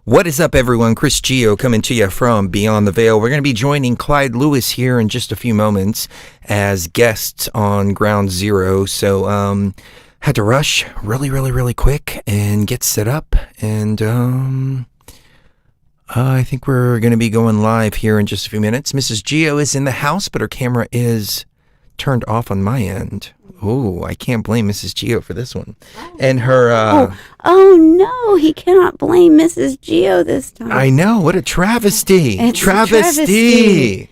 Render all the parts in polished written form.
What is up, everyone? Chris Gio coming to you from Beyond the Veil. We're going to be joining Clyde Lewis here in just a few moments as guests on Ground Zero. So, had to rush really quick and get set up. And I think we're going to be going live here in just a few minutes. Mrs. Gio is in the house, but her camera is turned off on my end. Oh, I can't blame Mrs. Gio for this one. And her... Oh, no, he cannot blame Mrs. Gio this time. I know, what a travesty. It's a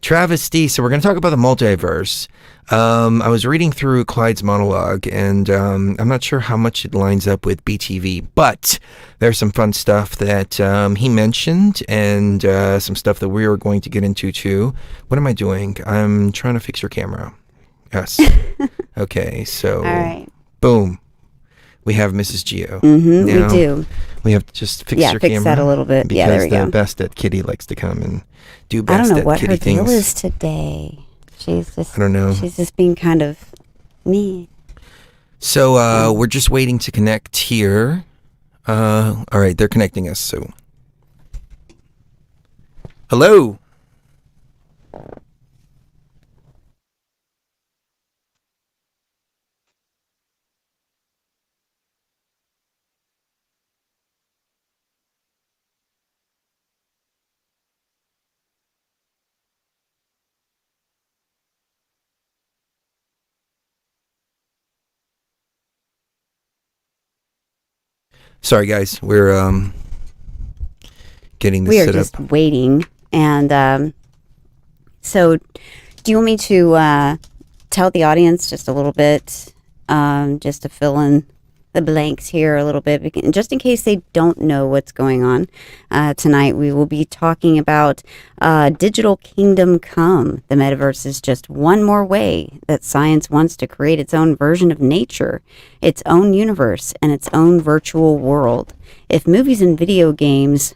travesty. So we're going to talk about the multiverse. I was reading through Clyde's monologue, and I'm not sure how much it lines up with BTV, but there's some fun stuff that he mentioned, and some stuff that we are going to get into too. What am I doing? I'm trying to fix your camera. Yes. Okay, so all right. Boom. We have Mrs. Gio. Mm-hmm, now, we do. We have to just fix your camera. Yeah, fix that a little bit. Because there we go. the best at Kitty likes to come and do best I don't know at what Kitty her things. deal is today. She's just, I don't know. She's just being kind of me. So we're just waiting to connect here. All right, they're connecting us. So, hello. Sorry, guys. We're getting this set up. We are just waiting. And so do you want me to tell the audience just a little bit, just to fill in the blanks here a little bit, just in case they don't know what's going on? Tonight we will be talking about digital kingdom come. The metaverse is just one more way that science wants to create its own version of nature, its own universe, and its own virtual world. If movies and video games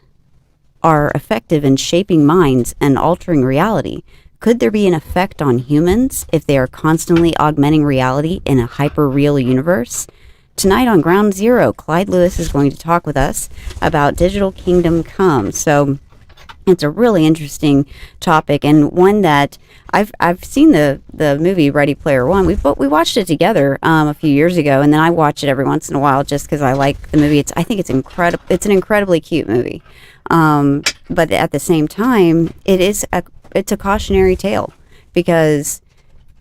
are effective in shaping minds and altering reality, could there be an effect on humans if they are constantly augmenting reality in a hyper-real universe? Tonight on Ground Zero, Clyde Lewis is going to talk with us about digital kingdom come. So it's a really interesting topic, and one that I've seen the movie Ready Player One. We watched it together a few years ago, and then I watch it every once in a while just because I like the movie. I think it's incredible. It's an incredibly cute movie, but at the same time, it's a cautionary tale, because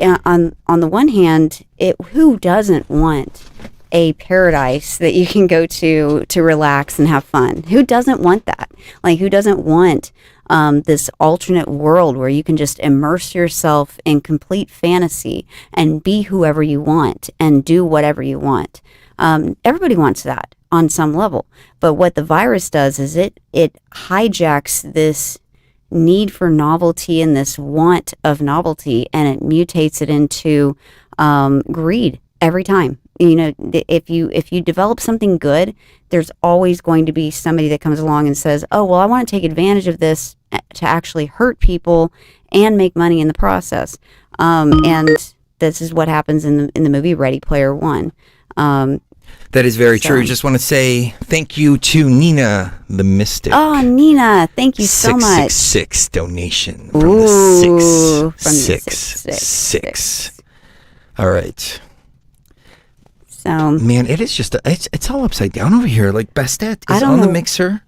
on the one hand, who doesn't want a paradise that you can go to relax and have fun? Who doesn't want that? Like, who doesn't want this alternate world where you can just immerse yourself in complete fantasy and be whoever you want and do whatever you want? Everybody wants that on some level. But what the virus does is it hijacks this need for novelty and this want of novelty, and it mutates it into greed every time. You know, if you develop something good, there's always going to be somebody that comes along and says, oh, well, I want to take advantage of this to actually hurt people and make money in the process. And this is what happens in the movie Ready Player One. That is very true. Just want to say thank you to Nina the Mystic. Oh, Nina, thank you so much. 666 donation from the 666. All right. So, man, it is just it's all upside down over here. Like, Bastet is on the mixer.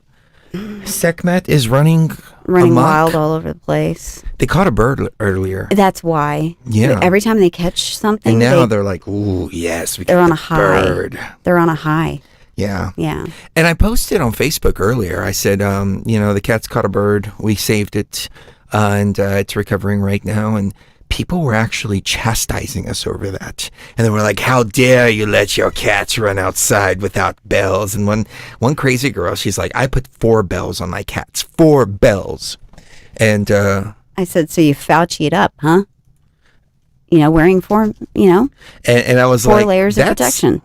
Sekhmet is running amok. Wild all over the place. They caught a bird earlier. That's why. Yeah. Every time they catch something, and now they're like, "Ooh, yes, we." They're on a high. Bird. They're on a high. Yeah. Yeah. And I posted on Facebook earlier. I said, the cats caught a bird. We saved it, and it's recovering right now. And people were actually chastising us over that. And they were like, how dare you let your cats run outside without bells? And one crazy girl, she's like, I put 4 bells on my cats. 4 bells. And I said, so you Fauci it up, huh? Wearing 4, And I was 4 like, layers of protection.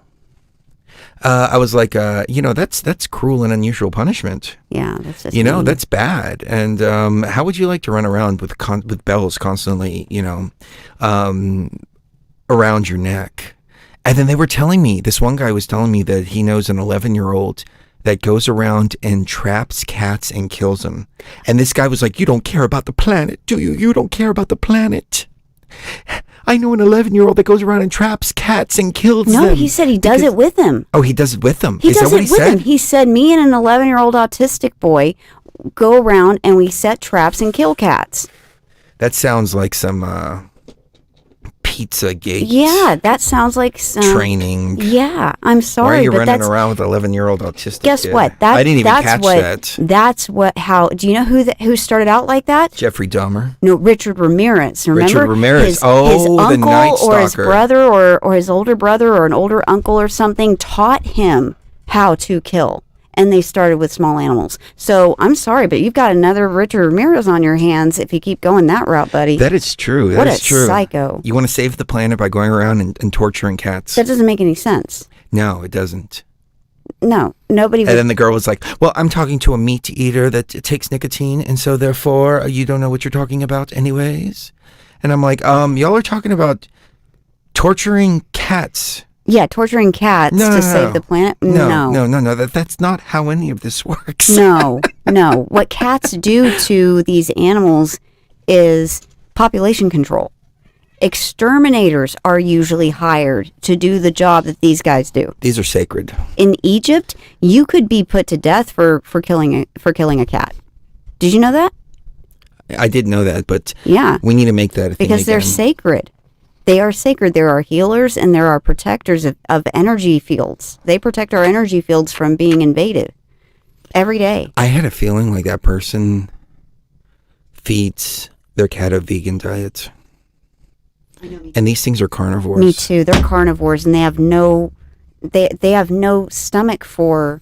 I was like, that's cruel and unusual punishment. Yeah, that's just that's bad. And how would you like to run around with bells constantly, around your neck? And then they were telling me, this one guy was telling me that he knows an 11-year-old that goes around and traps cats and kills them. And this guy was like, you don't care about the planet, do you? You don't care about the planet. I know an 11-year-old that goes around and traps cats and kills them. No, he said he does it with them. Oh, he does it with them? He Is does that what it he with said? him. He said, me and an 11-year-old autistic boy go around and we set traps and kill cats. That sounds like some pizza gate. Yeah, that sounds like some training. Yeah, I'm sorry. Why are you but running that's, around with an 11-year-old autistic Guess kid? what? I didn't even catch that. That's what. How do you know who started out like that? Jeffrey Dahmer. No, Richard Ramirez. Remember? Richard Ramirez. His The uncle Night or his Stalker. brother or his older brother or an older uncle or something taught him how to kill. And they started with small animals. So I'm sorry, but you've got another Richard Ramirez on your hands if you keep going that route, buddy. That is true. That What is a true. psycho. You want to save the planet by going around and torturing cats? That doesn't make any sense. No, it doesn't. No, nobody And would. then the girl was like, well, I'm talking to a meat eater that takes nicotine, and so therefore you don't know what you're talking about anyways. And I'm like, y'all are talking about torturing cats. Yeah, torturing cats No, to no, save no. the planet? No. That's not how any of this works. No. What cats do to these animals is population control. Exterminators are usually hired to do the job that these guys do. These are sacred. In Egypt, you could be put to death for killing a cat. Did you know that? I did know that, but Yeah. we need to make that a thing Because they're again. sacred. They are sacred. There are healers and there are protectors of energy fields. They protect our energy fields from being invaded every day. I had a feeling like that person feeds their cat a vegan diet. And these things are carnivores. Me too. They're carnivores and they have no stomach for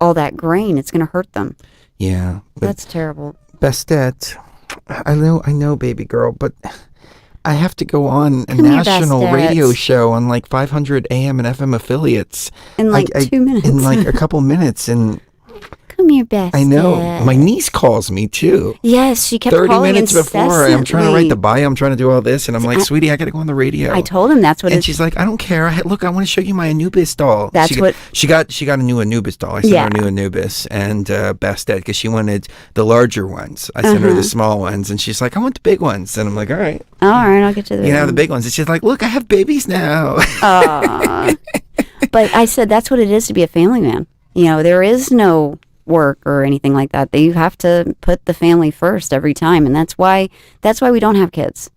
all that grain. It's going to hurt them. Yeah. But That's terrible. Bestette, I know, baby girl, but I have to go on a Come here, national Bestette. radio show on like 500 AM and FM affiliates. In like 2 minutes. In like a couple minutes. And Come here, best. I know. My niece calls me too. Yes, she kept 30 calling minutes before. I'm trying to write the incessantly. bio. I'm trying to do all this. And I'm like, sweetie, I got to go on the radio. I told him that's what And it's. she's like, I don't care. Look, I want to show you my Anubis doll. That's she, what- she got a new Anubis doll. I sent Yeah. her a new Anubis and Bastet because she wanted the larger ones. I sent her the small ones, and she's like, I want the big ones. And I'm like, all right, All right, I'll get to the. you can have the big ones. And she's like, look, I have babies now. Aw. But I said that's what it is to be a family man. You know, there is no work or anything like that. You have to put the family first every time, and that's why we don't have kids.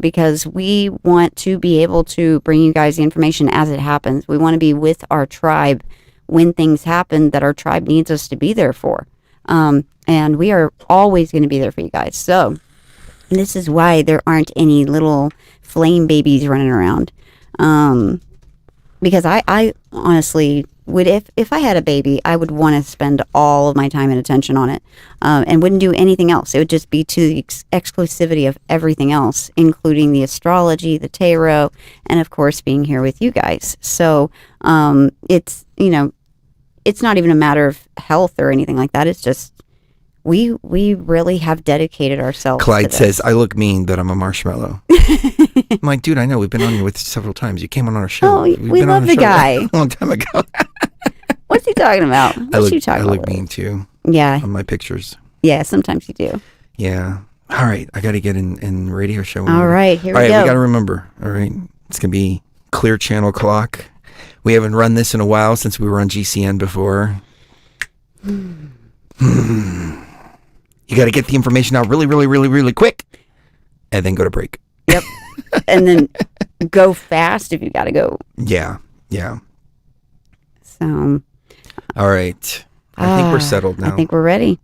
Because we want to be able to bring you guys the information as it happens. We want to be with our tribe when things happen that our tribe needs us to be there for. And we are always going to be there for you guys. So this is why there aren't any little flame babies running around. Because I honestly would, if I had a baby, I would want to spend all of my time and attention on it, and wouldn't do anything else. It would just be to the exclusivity of everything else, including the astrology, the tarot, and of course being here with you guys. So it's, you know, it's not even a matter of health or anything like that. It's just we really have dedicated ourselves. Clyde to this. says, I look mean, but I'm a marshmallow. I'm like, dude, I know. We've been on here with several times. You came on our show. Oh, We've we been on love our the show guy. a long time ago. What's he talking about? What's you talking I about? look mean too Yeah, on my pictures. yeah. Sometimes you do. Yeah. All right. I got to get in radio show. All right, here we All right. go. We got to remember. All right. It's going to be Clear Channel Clock. We haven't run this in a while since we were on GCN before. You got to get the information out really, really, really, really quick and then go to break. Yep. And then go fast if you got to go. Yeah. Yeah. So All right. I think we're settled now. I think we're ready.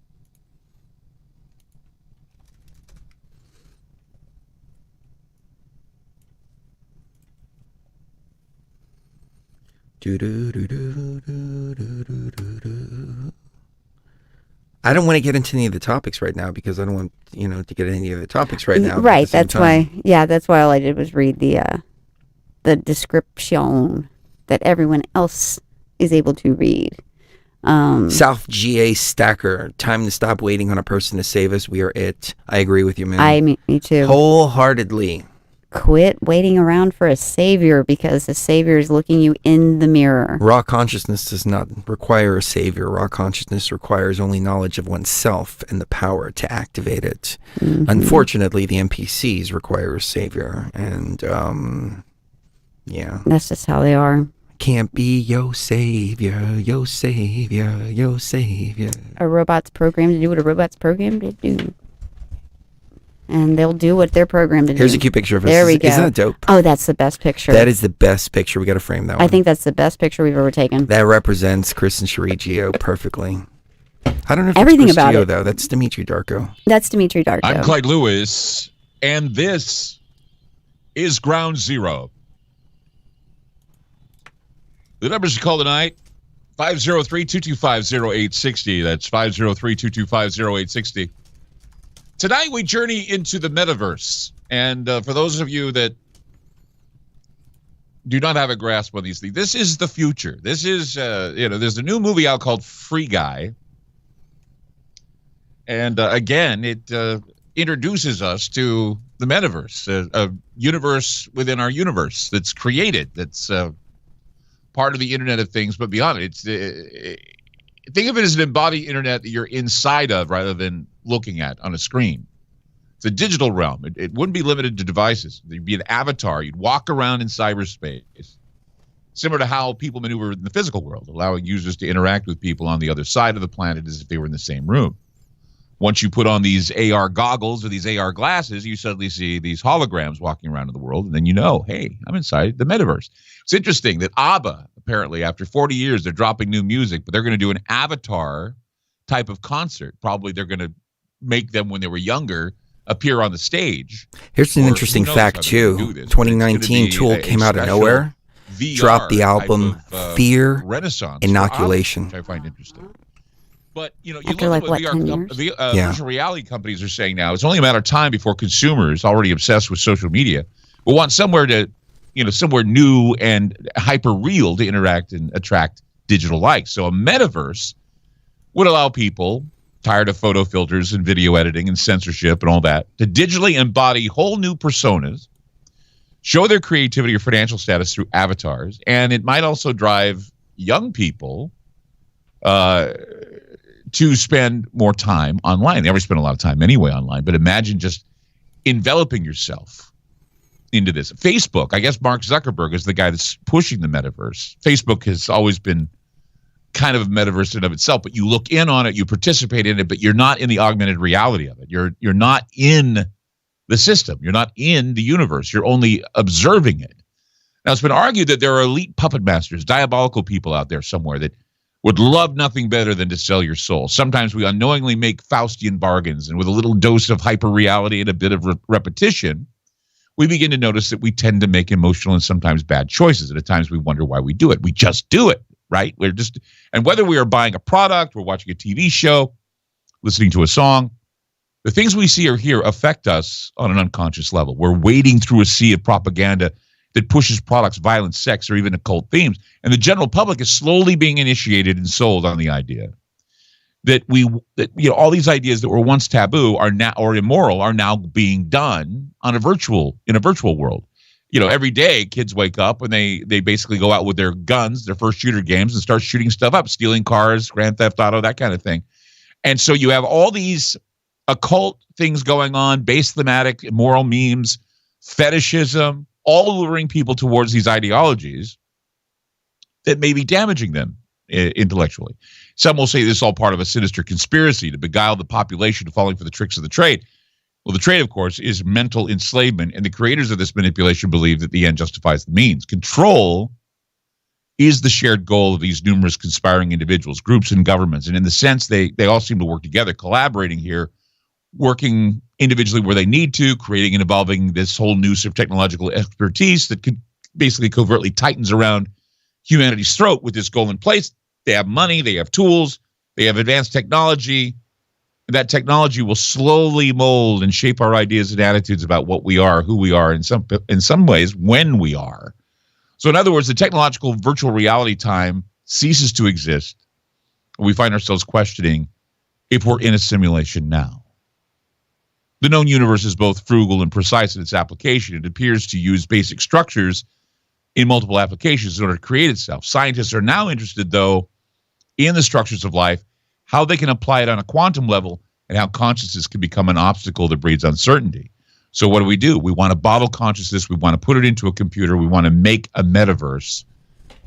I don't want to get into any of the topics right now because I don't want, to get any of the topics right now. Right. That's why. Yeah. That's why all I did was read the description that everyone else is able to read. South GA Stacker, time to stop waiting on a person to save us. We are it. I agree with you, man. Me too. Wholeheartedly. quit waiting around for a savior because the savior is looking you in the mirror. Raw consciousness does not require a savior. Raw consciousness requires only knowledge of oneself and the power to activate it. Mm-hmm. Unfortunately, the NPCs require a savior, and yeah. That's just how they are. Can't be your savior, your savior, your savior. A robot's programmed to do what a robot's programmed to do. And they'll do what they're programmed to do. Here's a cute picture of us. There we go. Isn't that dope? Oh, that's the best picture. That is the best picture. We got to frame that one. I think that's the best picture we've ever taken. That represents Chris and Cherie Geo perfectly. I don't know if everything it's Chris about Geo, it, though. That's Dimitri Darko. That's Dimitri Darko. I'm Clyde Lewis, and this is Ground Zero. The numbers to call tonight, 503-225-0860. That's 503-225-0860. Tonight, we journey into the Metaverse. And for those of you that do not have a grasp on these things, this is the future. This is, there's a new movie out called Free Guy. And again, it introduces us to the Metaverse, a universe within our universe that's created, that's part of the Internet of Things, but beyond it. Think of it as an embodied Internet that you're inside of rather than looking at on a screen. It's a digital realm. It wouldn't be limited to devices. There'd be an avatar. You'd walk around in cyberspace, similar to how people maneuver in the physical world, allowing users to interact with people on the other side of the planet as if they were in the same room. Once you put on these AR goggles or these AR glasses, you suddenly see these holograms walking around in the world, and then you know, hey, I'm inside the Metaverse. It's interesting that ABBA, apparently, after 40 years, they're dropping new music, but they're going to do an avatar type of concert. Probably they're going to make them, when they were younger, appear on the stage. Here's an interesting fact, too. 2019, Tool came out of nowhere, dropped the album Fear Renaissance Inoculation. Which I find interesting. But, you after look at what virtual reality companies are saying now. It's only a matter of time before consumers, already obsessed with social media, will want somewhere new and hyper real to interact and attract digital likes. So a metaverse would allow people tired of photo filters and video editing and censorship and all that to digitally embody whole new personas, show their creativity or financial status through avatars, and it might also drive young people to spend more time online. They already spend a lot of time anyway online, but imagine just enveloping yourself into this. Facebook, I guess Mark Zuckerberg is the guy that's pushing the metaverse. Facebook has always been kind of a metaverse in and of itself, but you look in on it, you participate in it, but you're not in the augmented reality of it. You're not in the system. You're not in the universe. You're only observing it. Now, it's been argued that there are elite puppet masters, diabolical people out there somewhere that would love nothing better than to sell your soul. Sometimes we unknowingly make Faustian bargains, and with a little dose of hyper-reality and a bit of repetition, we begin to notice that we tend to make emotional and sometimes bad choices, and at times we wonder why we do it. We just do it, right? And whether we are buying a product, we're watching a TV show, listening to a song, the things we see or hear affect us on an unconscious level. We're wading through a sea of propaganda that pushes products, violence, sex, or even occult themes. And the general public is slowly being initiated and sold on the idea that all these ideas that were once taboo are now, or immoral, are now being done in a virtual world. Every day kids wake up and they basically go out with their guns, their first shooter games, and start shooting stuff up, stealing cars, Grand Theft Auto, that kind of thing. And so you have all these occult things going on, base thematic, moral memes, fetishism, all luring people towards these ideologies that may be damaging them intellectually. Some will say this is all part of a sinister conspiracy to beguile the population to falling for the tricks of the trade. Well, the trade, of course, is mental enslavement, and the creators of this manipulation believe that the end justifies the means. Control is the shared goal of these numerous conspiring individuals, groups, and governments, and in the sense they all seem to work together, collaborating here, working individually where they need to, creating and evolving this whole noose of technological expertise that could basically covertly tightens around humanity's throat with this goal in place. They have money, they have tools, they have advanced technology. And that technology will slowly mold and shape our ideas and attitudes about what we are, who we are, in some ways, when we are. So in other words, the technological virtual reality time ceases to exist. We find ourselves questioning if we're in a simulation now. the known universe is both frugal and precise in its application. It appears to use basic structures in multiple applications in order to create itself. Scientists are now interested, though, in the structures of life, how they can apply it on a quantum level, and how consciousness can become an obstacle that breeds uncertainty. So what do? We want to bottle consciousness. We want to put it into a computer. We want to make a metaverse.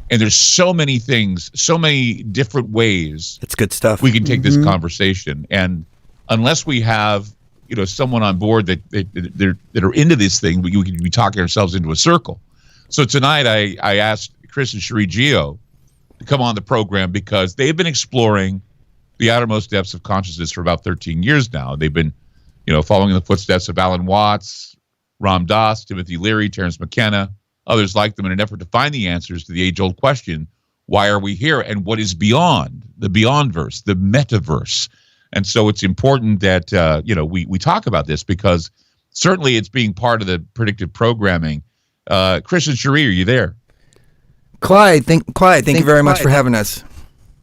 And there's so many things, so many different ways. It's good stuff. We can take this conversation. And unless we have, someone on board that are into this thing, we can be talking ourselves into a circle. So tonight I asked Chris and Cherie Geo to come on the program because they've been exploring the outermost depths of consciousness for about 13 years now. They've been, following in the footsteps of Alan Watts, Ram Dass, Timothy Leary, Terence McKenna, others like them in an effort to find the answers to the age-old question, why are we here and what is beyond, the beyondverse, the metaverse? And so it's important that, we talk about this because certainly it's being part of the predictive programming. Chris and Cherie, are you there? Clyde, thank you very much for having us.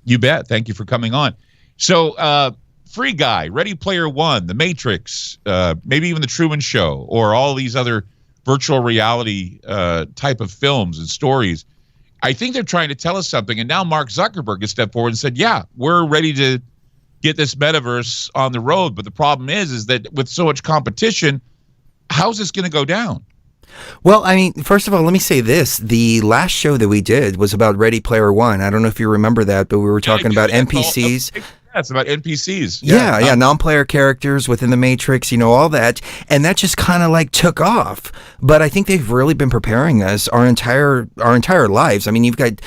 You bet. Thank you for coming on. So, Free Guy, Ready Player One, The Matrix, maybe even The Truman Show, or all these other virtual reality type of films and stories. I think they're trying to tell us something. And now Mark Zuckerberg has stepped forward and said, yeah, we're ready to get this metaverse on the road. But the problem is that with so much competition, how's this going to go down? Well, I mean, first of all, let me say this. The last show that we did was about Ready Player One. I don't know if you remember that, but we were talking about NPCs. Yeah, it's about NPCs. Yeah, non-player characters within the Matrix, all that. And that just kind of like took off. But I think they've really been preparing us our entire lives. I mean, you've got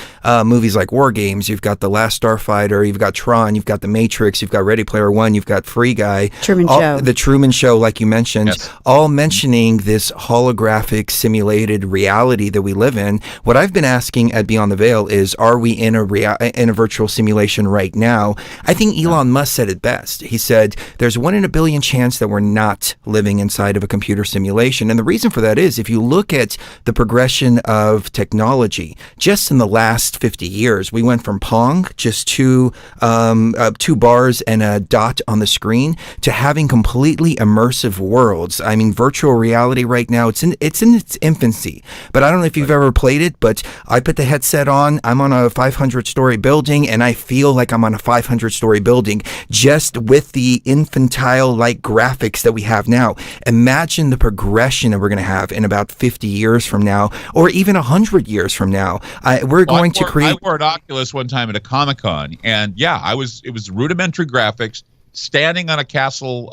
movies like War Games, you've got The Last Starfighter, you've got Tron, you've got The Matrix, you've got Ready Player One, you've got Free Guy. The Truman Show, like you mentioned, yes. All mentioning this holographic simulated reality that we live in. What I've been asking at Beyond the Veil is, are we in a virtual simulation right now? I think Elon Musk said it best. He said, there's 1 in a billion chance that we're not living inside of a computer simulation. And the reason for that is, if you look at the progression of technology, just in the last 50 years, we went from Pong, just two bars and a dot on the screen, to having completely immersive worlds. I mean, virtual reality right now, it's in its infancy. But I don't know if you've ever played it, but I put the headset on, I'm on a 500-story building, and I feel like I'm on a 500-story building just with the infantile-like graphics that we have now. Imagine the progression that we're going to have in about 50 years from now, or even 100 years from now. We're going to create... I wore an Oculus one time at a Comic-Con, and yeah, it was rudimentary graphics, standing on a castle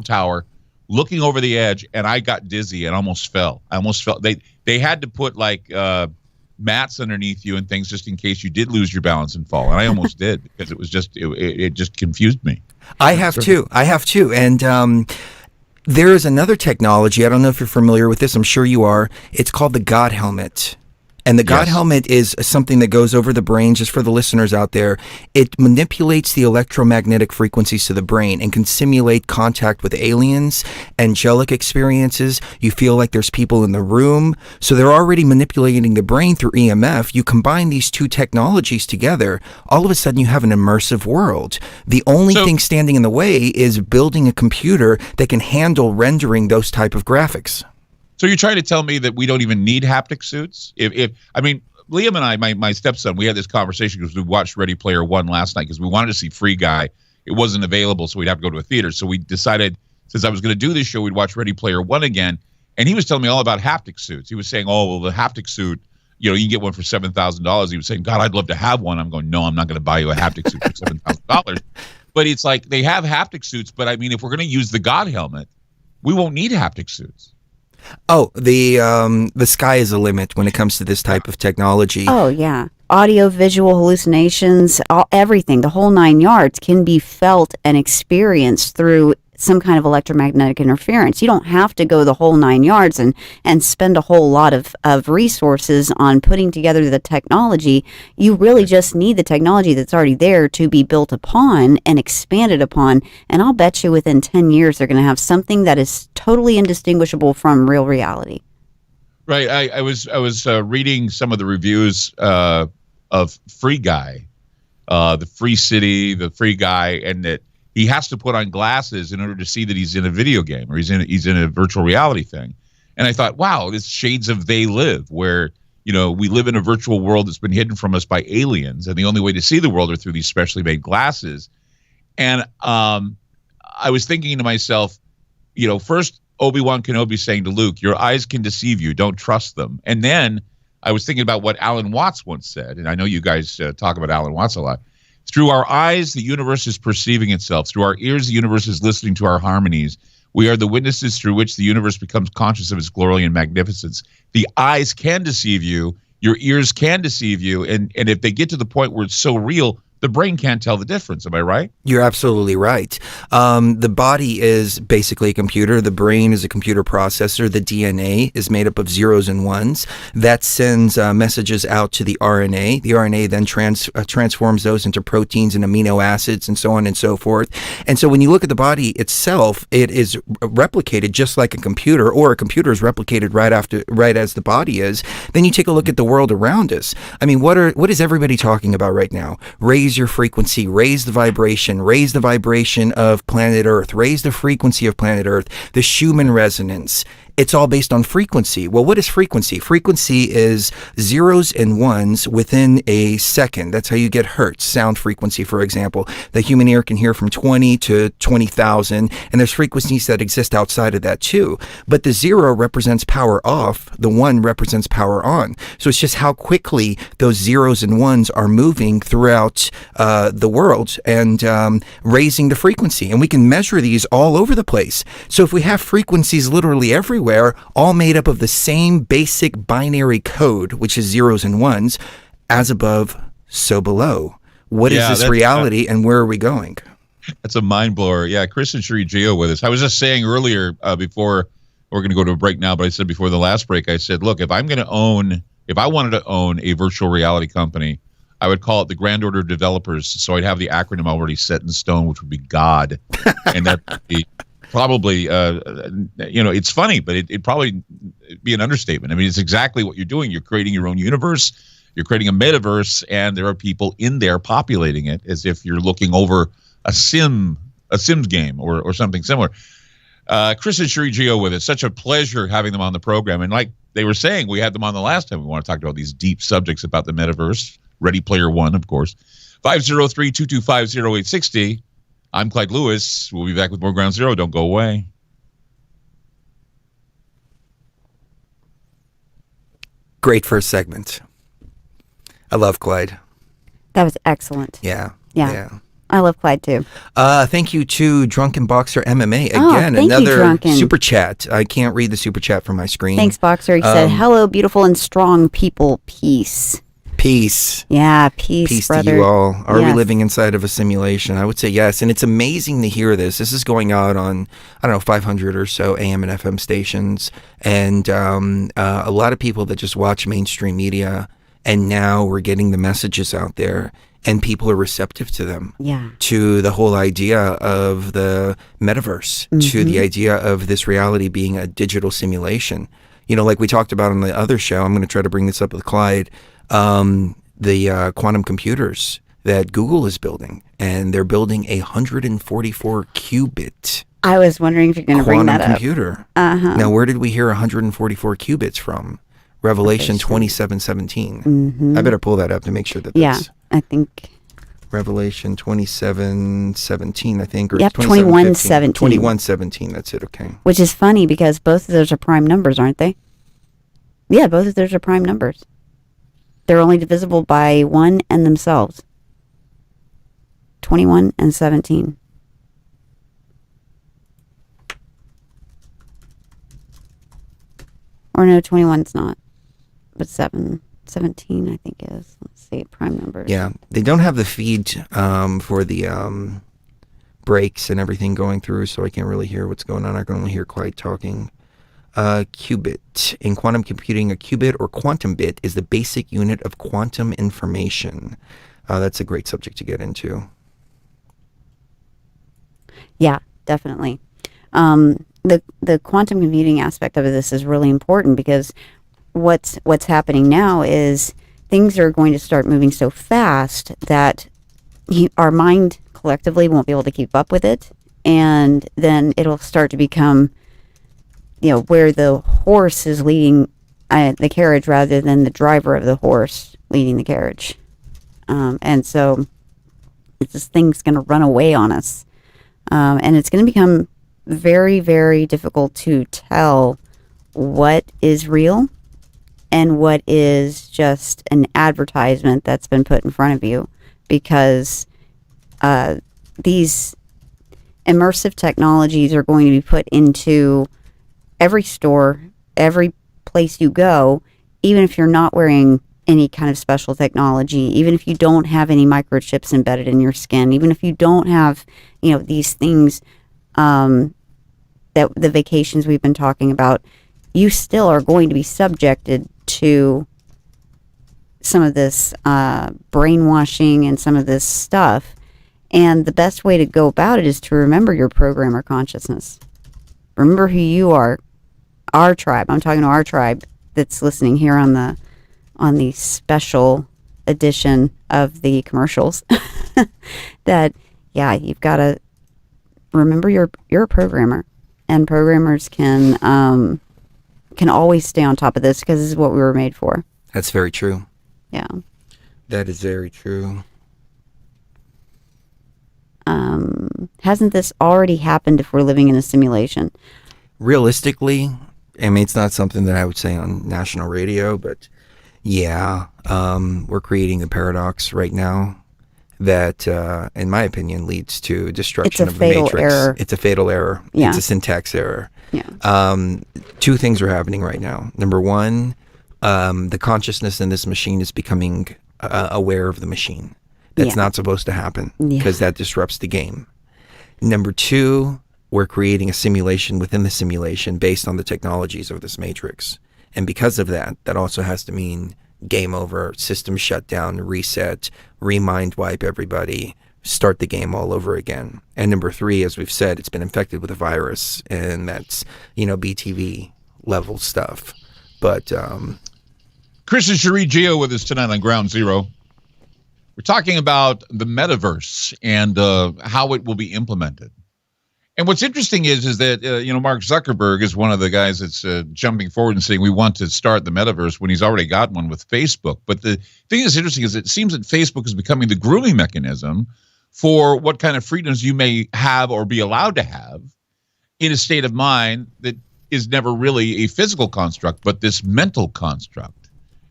tower, looking over the edge, and I got dizzy and almost fell. They had to put like mats underneath you and things just in case you did lose your balance and fall. And I almost did, because it was just it just confused me. I have too. And there is another technology. I don't know if you're familiar with this. I'm sure you are. It's called the God Helmet. And the God Helmet is something that goes over the brain, just for the listeners out there. It manipulates the electromagnetic frequencies to the brain and can simulate contact with aliens, angelic experiences. You feel like there's people in the room. So they're already manipulating the brain through EMF. You combine these two technologies together, all of a sudden you have an immersive world. The only thing standing in the way is building a computer that can handle rendering those type of graphics. So you're trying to tell me that we don't even need haptic suits? I mean, Liam and I, my stepson, we had this conversation because we watched Ready Player One last night because we wanted to see Free Guy. It wasn't available, so we'd have to go to a theater. So we decided, since I was going to do this show, we'd watch Ready Player One again. And he was telling me all about haptic suits. He was saying, oh, well, the haptic suit, you can get one for $7,000. He was saying, God, I'd love to have one. I'm going, no, I'm not going to buy you a haptic suit for $7,000. But it's like, they have haptic suits. But I mean, if we're going to use the God Helmet, we won't need haptic suits. Oh, the sky is the limit when it comes to this type of technology. Oh, yeah. Audio, visual hallucinations, everything, the whole 9 yards can be felt and experienced through some kind of electromagnetic interference. You don't have to go the whole 9 yards and spend a whole lot of resources on putting together the technology. You really just need the technology that's already there to be built upon and expanded upon. And I'll bet you within 10 years, they're going to have something that is totally indistinguishable from real reality. Right. I was reading some of the reviews of Free Guy, the Free City, the Free Guy, and that he has to put on glasses in order to see that he's in a video game or he's in a virtual reality thing. And I thought, wow, it's shades of They Live, where, we live in a virtual world that's been hidden from us by aliens, and the only way to see the world are through these specially made glasses. And I was thinking to myself, first Obi-Wan Kenobi saying to Luke, your eyes can deceive you, don't trust them. And then I was thinking about what Alan Watts once said, and I know you guys talk about Alan Watts a lot. Through our eyes, the universe is perceiving itself. Through our ears, the universe is listening to our harmonies. We are the witnesses through which the universe becomes conscious of its glory and magnificence. The eyes can deceive you. Your ears can deceive you. And if they get to the point where it's so real, the brain can't tell the difference. Am I right? You're absolutely right. The body is basically a computer. The brain is a computer processor. The DNA is made up of zeros and ones. That sends messages out to the RNA. The RNA then transforms those into proteins and amino acids and so on and so forth. And so when you look at the body itself, it is replicated just like a computer, or a computer is replicated right as the body is. Then you take a look at the world around us. I mean, what is everybody talking about right now? Raise your frequency, raise the vibration of planet Earth, raise the frequency of planet Earth, the Schumann resonance. It's all based on frequency. Well, what is frequency? Frequency is zeros and ones within a second. That's how you get hertz, sound frequency, for example. The human ear can hear from 20 to 20,000, and there's frequencies that exist outside of that too. But the zero represents power off, the one represents power on. So it's just how quickly those zeros and ones are moving throughout the world and raising the frequency. And we can measure these all over the place. So if we have frequencies literally everywhere, all made up of the same basic binary code, which is zeros and ones, as above, so below. What is this reality, and where are we going? That's a mind blower. Yeah, Chris and Sheree Gio with us. I was just saying earlier, before we're going to go to a break now, but I said before the last break, I said, look, if I wanted to own a virtual reality company, I would call it the Grand Order of Developers. So I'd have the acronym already set in stone, which would be God, and that would be probably, it's funny, but it'd probably be an understatement. I mean, it's exactly what you're doing. You're creating your own universe. You're creating a metaverse, and there are people in there populating it as if you're looking over a Sims game or something similar. Chris and Sheree Gio with us. Such a pleasure having them on the program. And like they were saying, we had them on the last time. We want to talk about these deep subjects about the metaverse. Ready Player One, of course. 503-225-0860. I'm Clyde Lewis. We'll be back with more Ground Zero. Don't go away. Great first segment. I love Clyde. That was excellent. Yeah. I love Clyde too. Thank you to Drunken Boxer MMA. Again, thank you, another Drunken. super chat. I can't read the super chat from my screen. Thanks, Boxer. He said, hello, beautiful and strong people. Peace. Peace. Yeah, peace, brother. To you all. Are we Yes. living inside of a simulation? I would say yes. And it's amazing to hear this. This is going out on, 500 or so AM and FM stations. And a lot of people that just watch mainstream media. And now we're getting the messages out there. And people are receptive to them. Yeah. To the whole idea of the metaverse. To the idea of this reality being a digital simulation. Like we talked about on the other show, I'm going to try to bring this up with Clyde. The quantum computers that Google is building, and they're building a 144 qubit. I was wondering if you're going to bring that up. Quantum computer. Now, where did we hear 144 qubits from? Revelation 27:17. I better pull that up to make sure that that's... I think... Revelation 27:17, I think. Or Yep, 21:17. 21:17, that's it, okay. Which is funny because both of those are prime numbers, aren't they? Yeah, both of those are prime numbers. They're only divisible by 1 and themselves. 21 and 17. Or no, 21's not. But 17 I think is. Let's see, prime numbers. Yeah, they don't have the feed for the breaks and everything going through, so I can't really hear what's going on. I can only hear Clyde talking. Qubit. In quantum computing, a qubit or quantum bit is the basic unit of quantum information. That's a great subject to get into. Yeah, definitely. The quantum computing aspect of this is really important because what's happening now is things are going to start moving so fast that our mind collectively won't be able to keep up with it. And then it'll start to become, where the horse is leading the carriage rather than the driver of the horse leading the carriage. And so this thing's going to run away on us. And it's going to become very, very difficult to tell what is real and what is just an advertisement that's been put in front of you, because these immersive technologies are going to be put into every store, every place you go, even if you're not wearing any kind of special technology, even if you don't have any microchips embedded in your skin, even if you don't have, these things that the vacations we've been talking about, you still are going to be subjected to some of this brainwashing and some of this stuff. And the best way to go about it is to remember your programmer consciousness. Remember who you are. Our tribe. I'm talking to our tribe that's listening here on the special edition of the commercials. That, you've got to remember you're a programmer, and programmers can always stay on top of this, because this is what we were made for. That's very true. Yeah. That is very true. Hasn't this already happened if we're living in a simulation? Realistically, I mean, it's not something that I would say on national radio, but we're creating a paradox right now that, in my opinion, leads to destruction of the matrix. Error. It's a fatal error. Yeah. It's a syntax error. Yeah. Two things are happening right now. Number one, the consciousness in this machine is becoming aware of the machine. That's not supposed to happen, because that disrupts the game. Number two, we're creating a simulation within the simulation based on the technologies of this matrix. And because of that, that also has to mean game over, system shut down, reset, remind wipe everybody, start the game all over again. And number three, as we've said, it's been infected with a virus, and that's, BTV level stuff. But Chris and Cherie Geo with us tonight on Ground Zero. We're talking about the metaverse and how it will be implemented. And what's interesting is that, Mark Zuckerberg is one of the guys that's jumping forward and saying we want to start the metaverse when he's already got one with Facebook. But the thing that's interesting is it seems that Facebook is becoming the grooming mechanism for what kind of freedoms you may have or be allowed to have in a state of mind that is never really a physical construct, but this mental construct,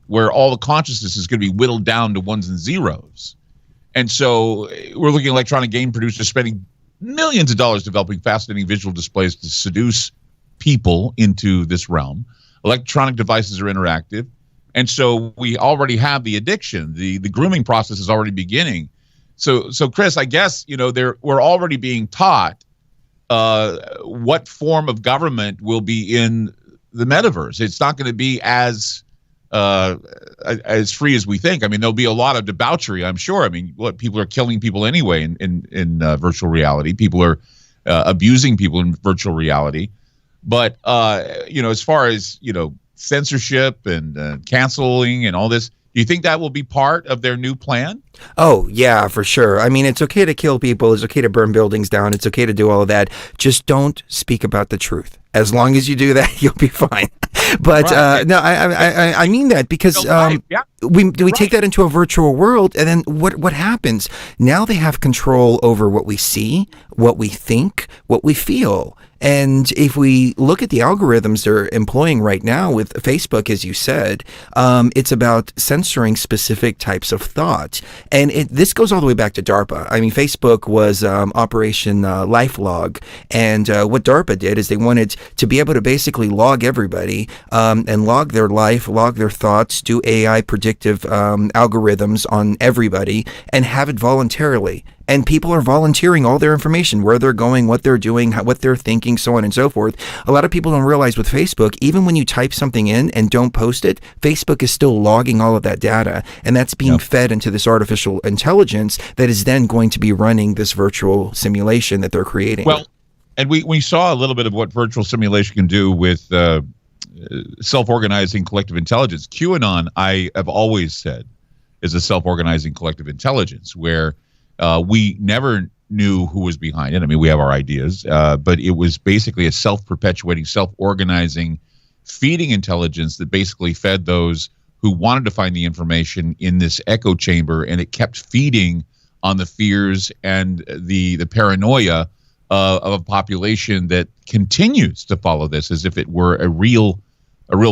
where all the consciousness is going to be whittled down to ones and zeros. And so we're looking at electronic game producers spending millions of dollars developing fascinating visual displays to seduce people into this realm. Electronic devices are interactive. And so we already have the addiction. The grooming process is already beginning. So Chris, I guess, we're already being taught what form of government will be in the metaverse. It's not going to be as free as we think. I mean, there'll be a lot of debauchery, I'm sure. I mean, people are killing people anyway in virtual reality. People are abusing people in virtual reality. But, as far as, censorship and canceling and all this, do you think that will be part of their new plan? Oh, yeah, for sure. I mean, it's okay to kill people. It's okay to burn buildings down. It's okay to do all of that. Just don't speak about the truth. As long as you do that, you'll be fine. But right. No, I mean that, because we take that into a virtual world, and then what happens? Now they have control over what we see, what we think, what we feel. And if we look at the algorithms they're employing right now with Facebook, as you said, it's about censoring specific types of thought. And this goes all the way back to DARPA. I mean, Facebook was Operation LifeLog. And what DARPA did is they wanted to be able to basically log everybody and log their life, log their thoughts, do AI predictive algorithms on everybody, and have it voluntarily. And people are volunteering all their information, where they're going, what they're doing, what they're thinking, so on and so forth. A lot of people don't realize with Facebook, even when you type something in and don't post it, Facebook is still logging all of that data. And that's being fed into this artificial intelligence that is then going to be running this virtual simulation that they're creating. Well, and we saw a little bit of what virtual simulation can do with self-organizing collective intelligence. QAnon, I have always said, is a self-organizing collective intelligence where we never knew who was behind it. I mean, we have our ideas, but it was basically a self-perpetuating, self-organizing, feeding intelligence that basically fed those who wanted to find the information in this echo chamber, and it kept feeding on the fears and the paranoia of a population that continues to follow this as if it were a real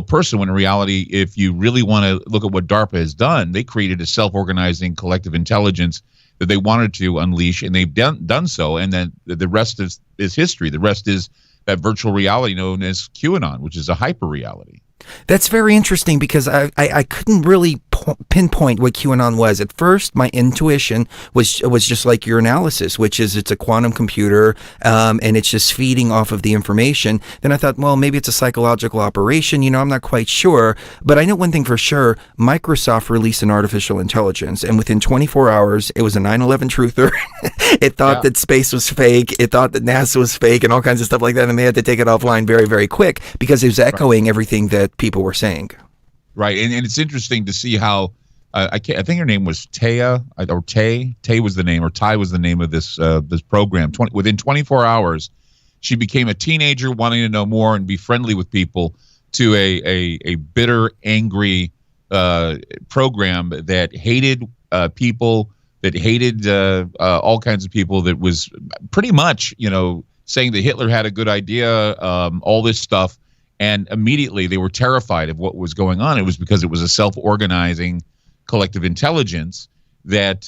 person, when in reality, if you really want to look at what DARPA has done, they created a self-organizing collective intelligence that they wanted to unleash, and they've done so, and then the rest is history. The rest is that virtual reality known as QAnon, which is a hyper reality. That's very interesting, because I couldn't really pinpoint what QAnon was. At first, my intuition was just like your analysis, which is it's a quantum computer, and it's just feeding off of the information. Then I thought, well, maybe it's a psychological operation. I'm not quite sure. But I know one thing for sure. Microsoft released an artificial intelligence, and within 24 hours, it was a 9/11 truther. It thought that space was fake. It thought that NASA was fake and all kinds of stuff like that. And they had to take it offline very, very quick because it was echoing everything that people were saying. Right, and it's interesting to see how I think her name was Taya, or Tay was the name, or Ty was the name of this program. Within 24 hours, she became a teenager wanting to know more and be friendly with people, to a bitter, angry program that hated people, that hated all kinds of people, that was pretty much saying that Hitler had a good idea, all this stuff. And immediately they were terrified of what was going on. It was because it was a self-organizing collective intelligence that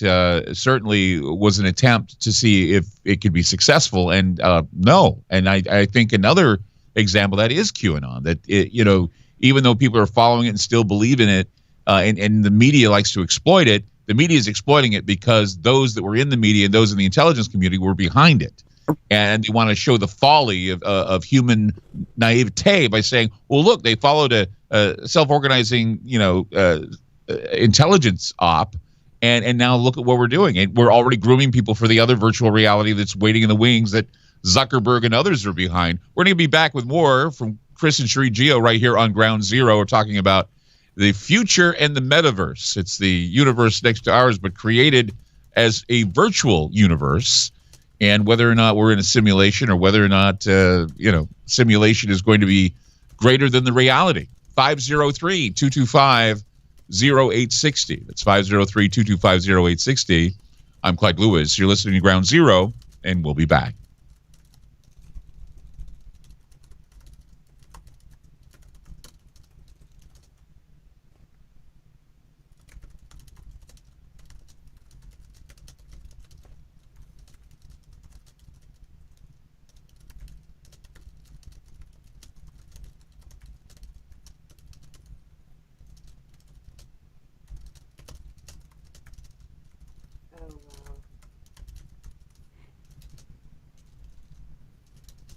certainly was an attempt to see if it could be successful. And no. And I think another example of that is QAnon, that even though people are following it and still believe in it, and the media likes to exploit it, the media is exploiting it because those that were in the media and those in the intelligence community were behind it. And they want to show the folly of human naivete by saying, well, look, they followed a self-organizing, intelligence op, and now look at what we're doing. And we're already grooming people for the other virtual reality that's waiting in the wings that Zuckerberg and others are behind. We're going to be back with more from Chris and Sheree Geo right here on Ground Zero. We're talking about the future and the metaverse. It's the universe next to ours, but created as a virtual universe. And whether or not we're in a simulation, or whether or not, simulation is going to be greater than the reality. 503-225-0860. That's 503-225-0860. I'm Clyde Lewis. You're listening to Ground Zero, and we'll be back.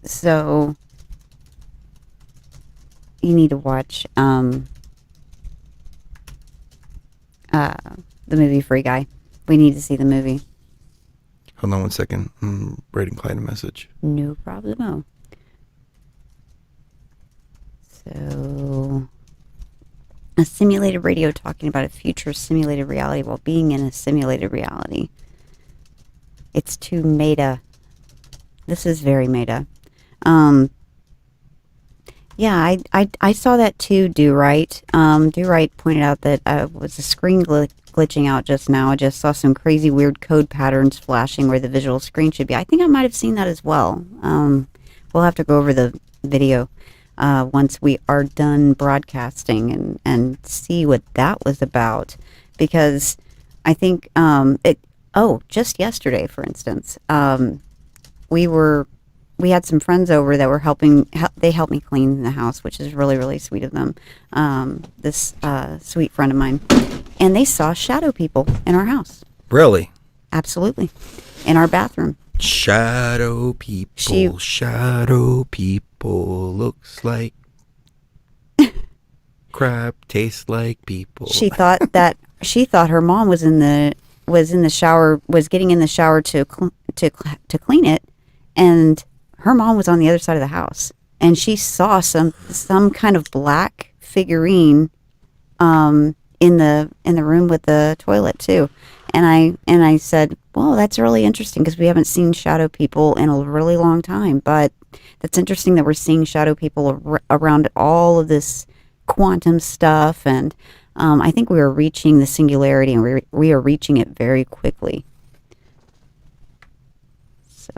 So you need to watch the movie Free Guy. We need to see the movie. Hold on one second. I'm writing Clyde a message. No problemo. So, a simulated radio talking about a future simulated reality while being in a simulated reality. It's too meta. This is very meta. Yeah, I saw that too, Do Right. Do Right pointed out that was a screen glitching out just now. I just saw some crazy weird code patterns flashing where the visual screen should be. I think I might have seen that as well. We'll have to go over the video once we are done broadcasting and see what that was about. Because I think just yesterday, for instance, we had some friends over that were helping. They helped me clean the house, which is really, really sweet of them. This sweet friend of mine, and they saw shadow people in our house. Really? Absolutely, in our bathroom. Shadow people. Shadow people. Looks like crap. Tastes like people. She thought her mom was in the shower, was getting in the shower to clean it, and her mom was on the other side of the house, and she saw some kind of black figurine in the room with the toilet too. and I said, well, that's really interesting because we haven't seen shadow people in a really long time. But that's interesting that we're seeing shadow people around all of this quantum stuff. And I think we are reaching the singularity, and we are reaching it very quickly. So,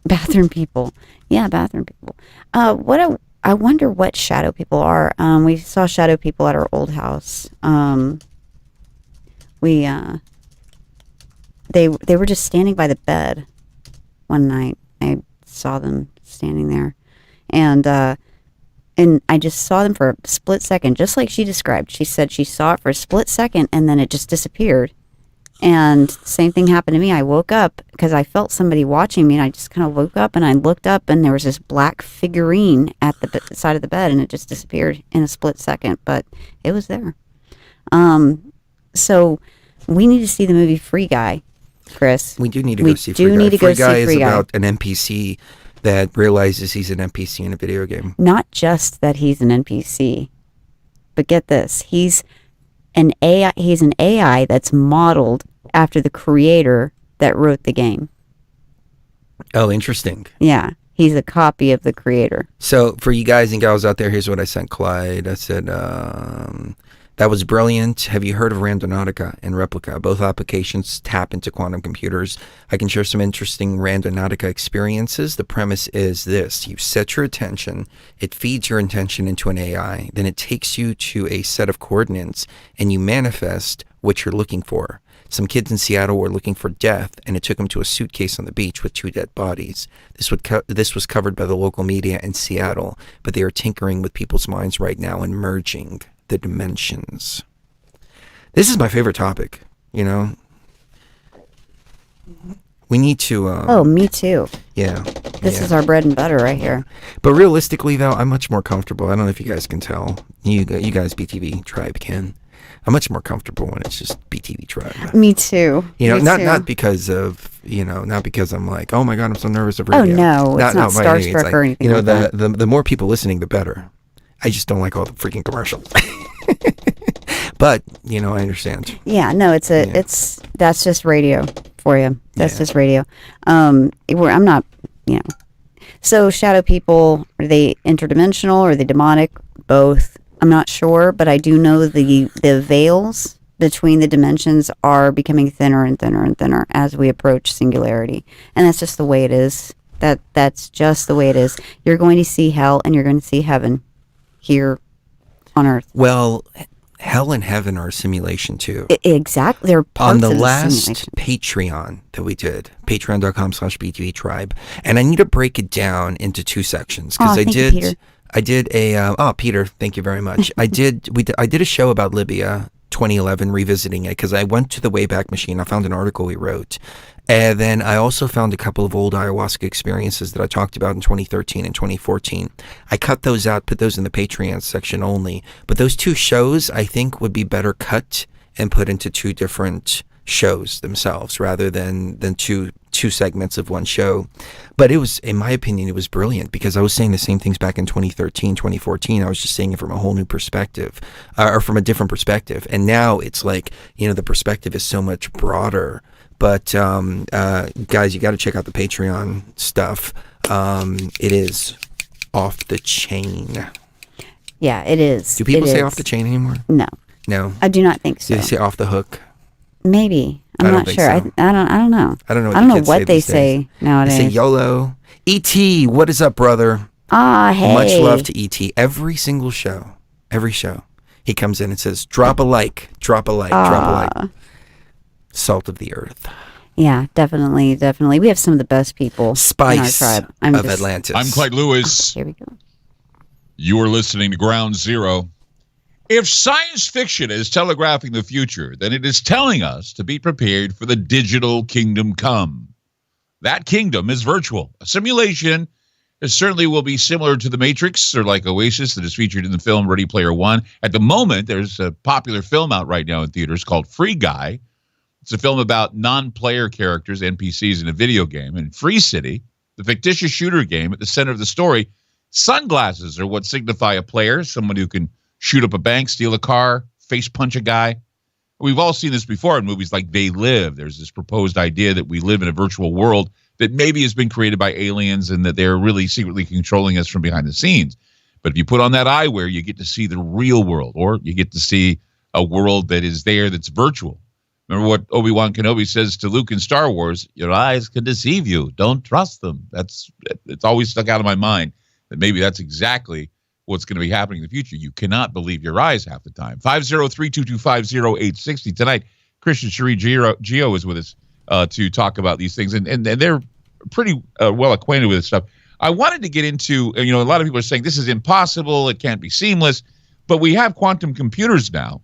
bathroom people. Yeah, bathroom people. I wonder what shadow people are. We saw shadow people at our old house. They were just standing by the bed one night. I saw them standing there, and I just saw them for a split second, just like she described. She said she saw it for a split second, and then it just disappeared. And same thing happened to me. I woke up because I felt somebody watching me, and I just kind of woke up, and I looked up, and there was this black figurine at the side of the bed, and it just disappeared in a split second, but it was there. So we need to see the movie Free Guy, Chris. We do need to go see Free Guy. Need to Free go Guy see is Free Guy. about an NPC that realizes he's an NPC in a video game. Not just that he's an NPC, but get this: he's an AI. He's an AI that's modeled after the creator that wrote the game. Oh, interesting. Yeah, he's a copy of the creator. So for you guys and gals out there, here's what I sent Clyde. I said, that was brilliant. Have you heard of Randonautica and Replica? Both applications tap into quantum computers. I can share some interesting Randonautica experiences. The premise is this. You set your attention. It feeds your intention into an AI. Then it takes you to a set of coordinates, and you manifest what you're looking for. Some kids in Seattle were looking for death, and it took them to a suitcase on the beach with 2 dead bodies. This was covered by the local media in Seattle, but they are tinkering with people's minds right now and merging the dimensions. This is my favorite topic, you know. We need to Oh, me too. Yeah. This is our bread and butter right here. But realistically though, I'm much more comfortable. I don't know if you guys can tell. You guys BTV tribe can. I'm much more comfortable when it's just BTV tribe. Me too. You know, Me not too. because of, you know, not because I'm like, oh my God, I'm so nervous of Oh radio. no, it's not by any means. starstruck or anything. You know, like that. the more people listening, the better. I just don't like all the freaking commercials. But, you know, I understand. Yeah, no, that's just radio for you. That's just radio. I'm not, you know. So shadow people, are they interdimensional? Are they demonic? Both. I'm not sure, but I do know the veils between the dimensions are becoming thinner and thinner and thinner as we approach singularity. And that's just the way it is. That's just the way it is. You're going to see hell and you're going to see heaven here on Earth. Well, hell and heaven are a simulation too. Exactly. They're parts on the of the last simulation. Patreon that we did, patreon.com/BTV tribe. And I need to break it down into 2 sections because Thank you, Peter. I did a Peter, thank you very much. I did a show about Libya 2011 revisiting it because I went to the Wayback Machine. I found an article we wrote. And then I also found a couple of old ayahuasca experiences that I talked about in 2013 and 2014. I cut those out, put those in the Patreon section only. But those 2 shows I think would be better cut and put into 2 different shows themselves rather than two segments of one show. But it was, in my opinion, it was brilliant because I was saying the same things back in 2013, 2014. I was just saying it from a whole new perspective, or from a different perspective. And now it's like, you know, the perspective is so much broader. But guys, you got to check out the Patreon stuff. It is off the chain. Yeah, it is. Do people say off the chain anymore? No. No. I do not think so. Do they say off the hook? Maybe. I'm not sure. So. I don't know. I don't know. I don't know what they say nowadays. They say YOLO. E.T., what is up, brother? Hey. Much love to E.T. Every single show, he comes in and says, drop a like, drop a like, drop a like. Salt of the earth. Yeah, definitely. We have some of the best people Spice in our tribe. of Atlantis. I'm Clyde Lewis. Here we go. You are listening to Ground Zero. If science fiction is telegraphing the future, then it is telling us to be prepared for the digital kingdom come. That kingdom is virtual. A simulation. It certainly will be similar to the Matrix or like Oasis that is featured in the film Ready Player One. At the moment, there's a popular film out right now in theaters called Free Guy. It's a film about non-player characters, NPCs in a video game. In Free City, the fictitious shooter game, at the center of the story, sunglasses are what signify a player, someone who can shoot up a bank, steal a car, face punch a guy. We've all seen this before in movies like They Live. There's this proposed idea that we live in a virtual world that maybe has been created by aliens and that they're really secretly controlling us from behind the scenes. But if you put on that eyewear, you get to see the real world, or you get to see a world that is there that's virtual. Remember what Obi-Wan Kenobi says to Luke in Star Wars, your eyes can deceive you. Don't trust them. It's always stuck out of my mind that maybe that's exactly what's going to be happening in the future. You cannot believe your eyes half the time. 503-225-0860. Tonight, Christian Cherie Geo is with us to talk about these things, and they're pretty well acquainted with this stuff. I wanted to get into, a lot of people are saying this is impossible, it can't be seamless, but we have quantum computers now.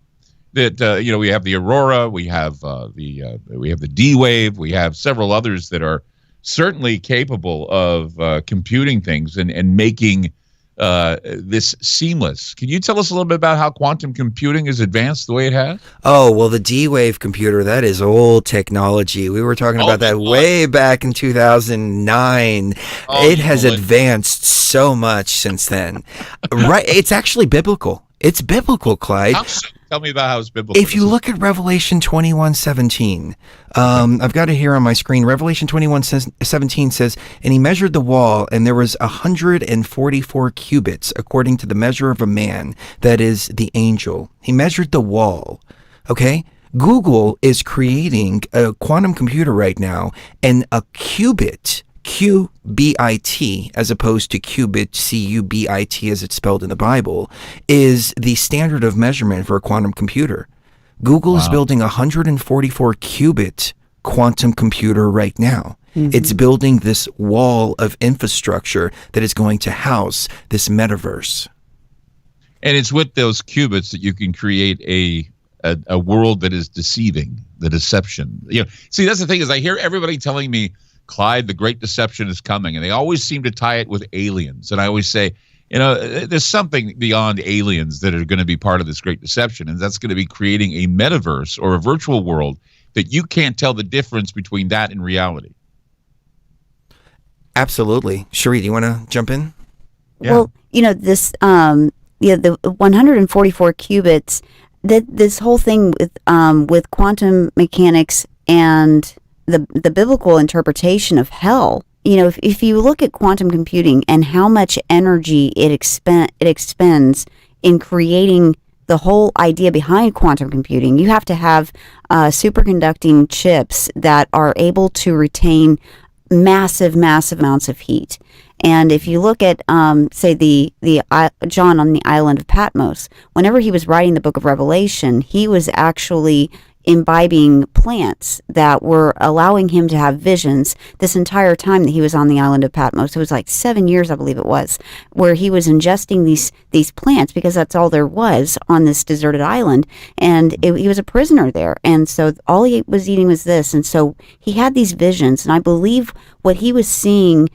That we have the Aurora, we have the D-Wave, we have several others that are certainly capable of computing things and making this seamless. Can you tell us a little bit about how quantum computing is advanced the way it has? Oh, well, the D-Wave computer, that is old technology. We were talking about that way back in 2009. It has advanced so much since then. Right? It's actually biblical. It's biblical, Clyde. Tell me about how it's biblical. If you look at Revelation 21:17, I've got it here on my screen. Revelation 21:17 says, "And he measured the wall, and there was 144 cubits, according to the measure of a man, that is the angel." He measured the wall. Okay? Google is creating a quantum computer right now, and a qubit, Q-B-I-T, as opposed to qubit, C-U-B-I-T, as it's spelled in the Bible, is the standard of measurement for a quantum computer. Google is building a 144 qubit quantum computer right now. Mm-hmm. It's building this wall of infrastructure that is going to house this metaverse. And it's with those qubits that you can create a world that is deceiving, the deception. See, that's the thing, is I hear everybody telling me, Clyde, the Great Deception is coming, and they always seem to tie it with aliens. And I always say, there's something beyond aliens that are going to be part of this Great Deception, and that's going to be creating a metaverse or a virtual world that you can't tell the difference between that and reality. Absolutely. Cherie, do you want to jump in? Yeah. Well, this, the 144 qubits, this whole thing with quantum mechanics and the biblical interpretation of hell. If you look at quantum computing and how much energy it expends in creating the whole idea behind quantum computing, you have to have superconducting chips that are able to retain massive amounts of heat. And if you look at, say, the John on the island of Patmos, whenever he was writing the book of Revelation, he was actually imbibing plants that were allowing him to have visions this entire time that he was on the island of Patmos. It was like 7 years, I believe it was, where he was ingesting these plants because that's all there was on this deserted island. And he was a prisoner there. And so all he was eating was this. And so he had these visions. And I believe what he was seeing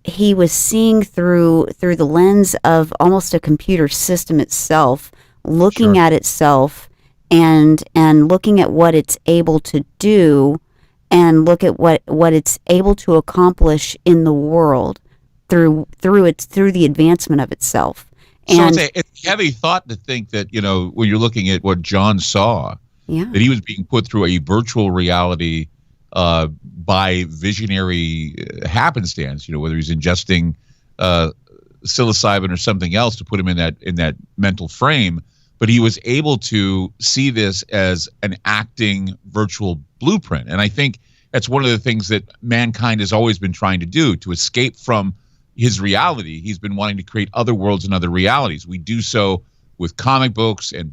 through the lens of almost a computer system itself, looking at itself and looking at what it's able to do, and look at what it's able to accomplish in the world through the advancement of itself. And so it's a heavy thought to think that, when you're looking at what John saw, that he was being put through a virtual reality by visionary happenstance, whether he's ingesting psilocybin or something else to put him in that mental frame. But he was able to see this as an acting virtual blueprint. And I think that's one of the things that mankind has always been trying to do, to escape from his reality. He's been wanting to create other worlds and other realities. We do so with comic books, and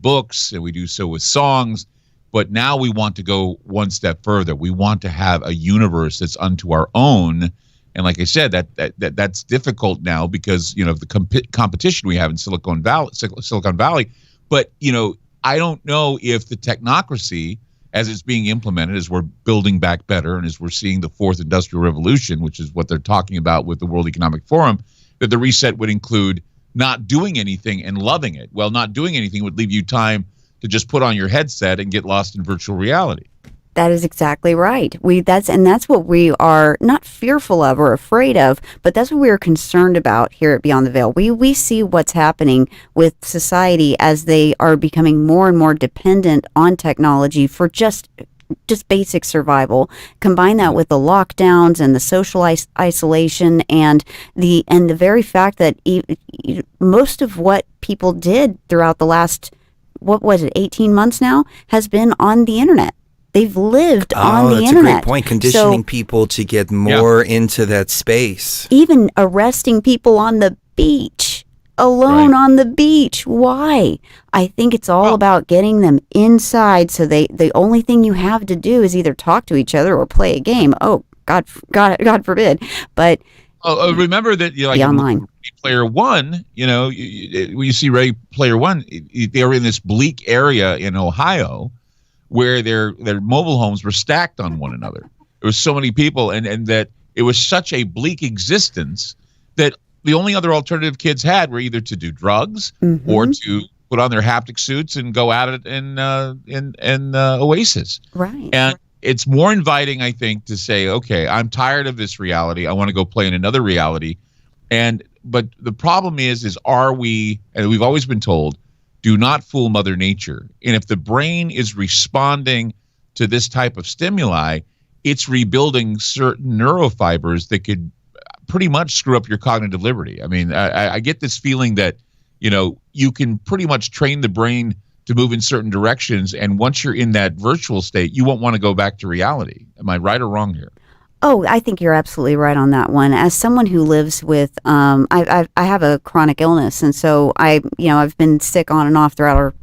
we do so with songs. But now we want to go one step further. We want to have a universe that's unto our own. And like I said, that's difficult now because, of the competition we have in Silicon Valley. But, I don't know if the technocracy, as it's being implemented, as we're building back better and as we're seeing the fourth industrial revolution, which is what they're talking about with the World Economic Forum, that the reset would include not doing anything and loving it. Well, not doing anything would leave you time to just put on your headset and get lost in virtual reality. That is exactly right. That's what we are not fearful of or afraid of, but that's what we are concerned about here at Beyond the Veil. We see what's happening with society as they are becoming more and more dependent on technology for just basic survival. Combine that with the lockdowns and the social isolation and the very fact that most of what people did throughout the last, what was it, 18 months now, has been on the internet. They've lived on the that's internet. a great point. Conditioning people to get more into that space. Even arresting people on the beach, alone on the beach. Why? I think it's all about getting them inside. So the only thing you have to do is either talk to each other or play a game. Oh, God forbid. But remember that like online. Ready Player One, when you see Ready Player One, they were in this bleak area in Ohio, where their mobile homes were stacked on one another. There was so many people, and that it was such a bleak existence that the only other alternative kids had were either to do drugs or to put on their haptic suits and go at it in Oasis. Right. And it's more inviting, I think, to say, okay, I'm tired of this reality. I want to go play in another reality. But the problem is are we, and we've always been told, do not fool Mother Nature. And if the brain is responding to this type of stimuli, it's rebuilding certain neurofibers that could pretty much screw up your cognitive liberty. I mean, I get this feeling that, you can pretty much train the brain to move in certain directions. And once you're in that virtual state, you won't want to go back to reality. Am I right or wrong here? Oh, I think you're absolutely right on that one. As someone who lives with, I have a chronic illness, and so I've been sick on and off throughout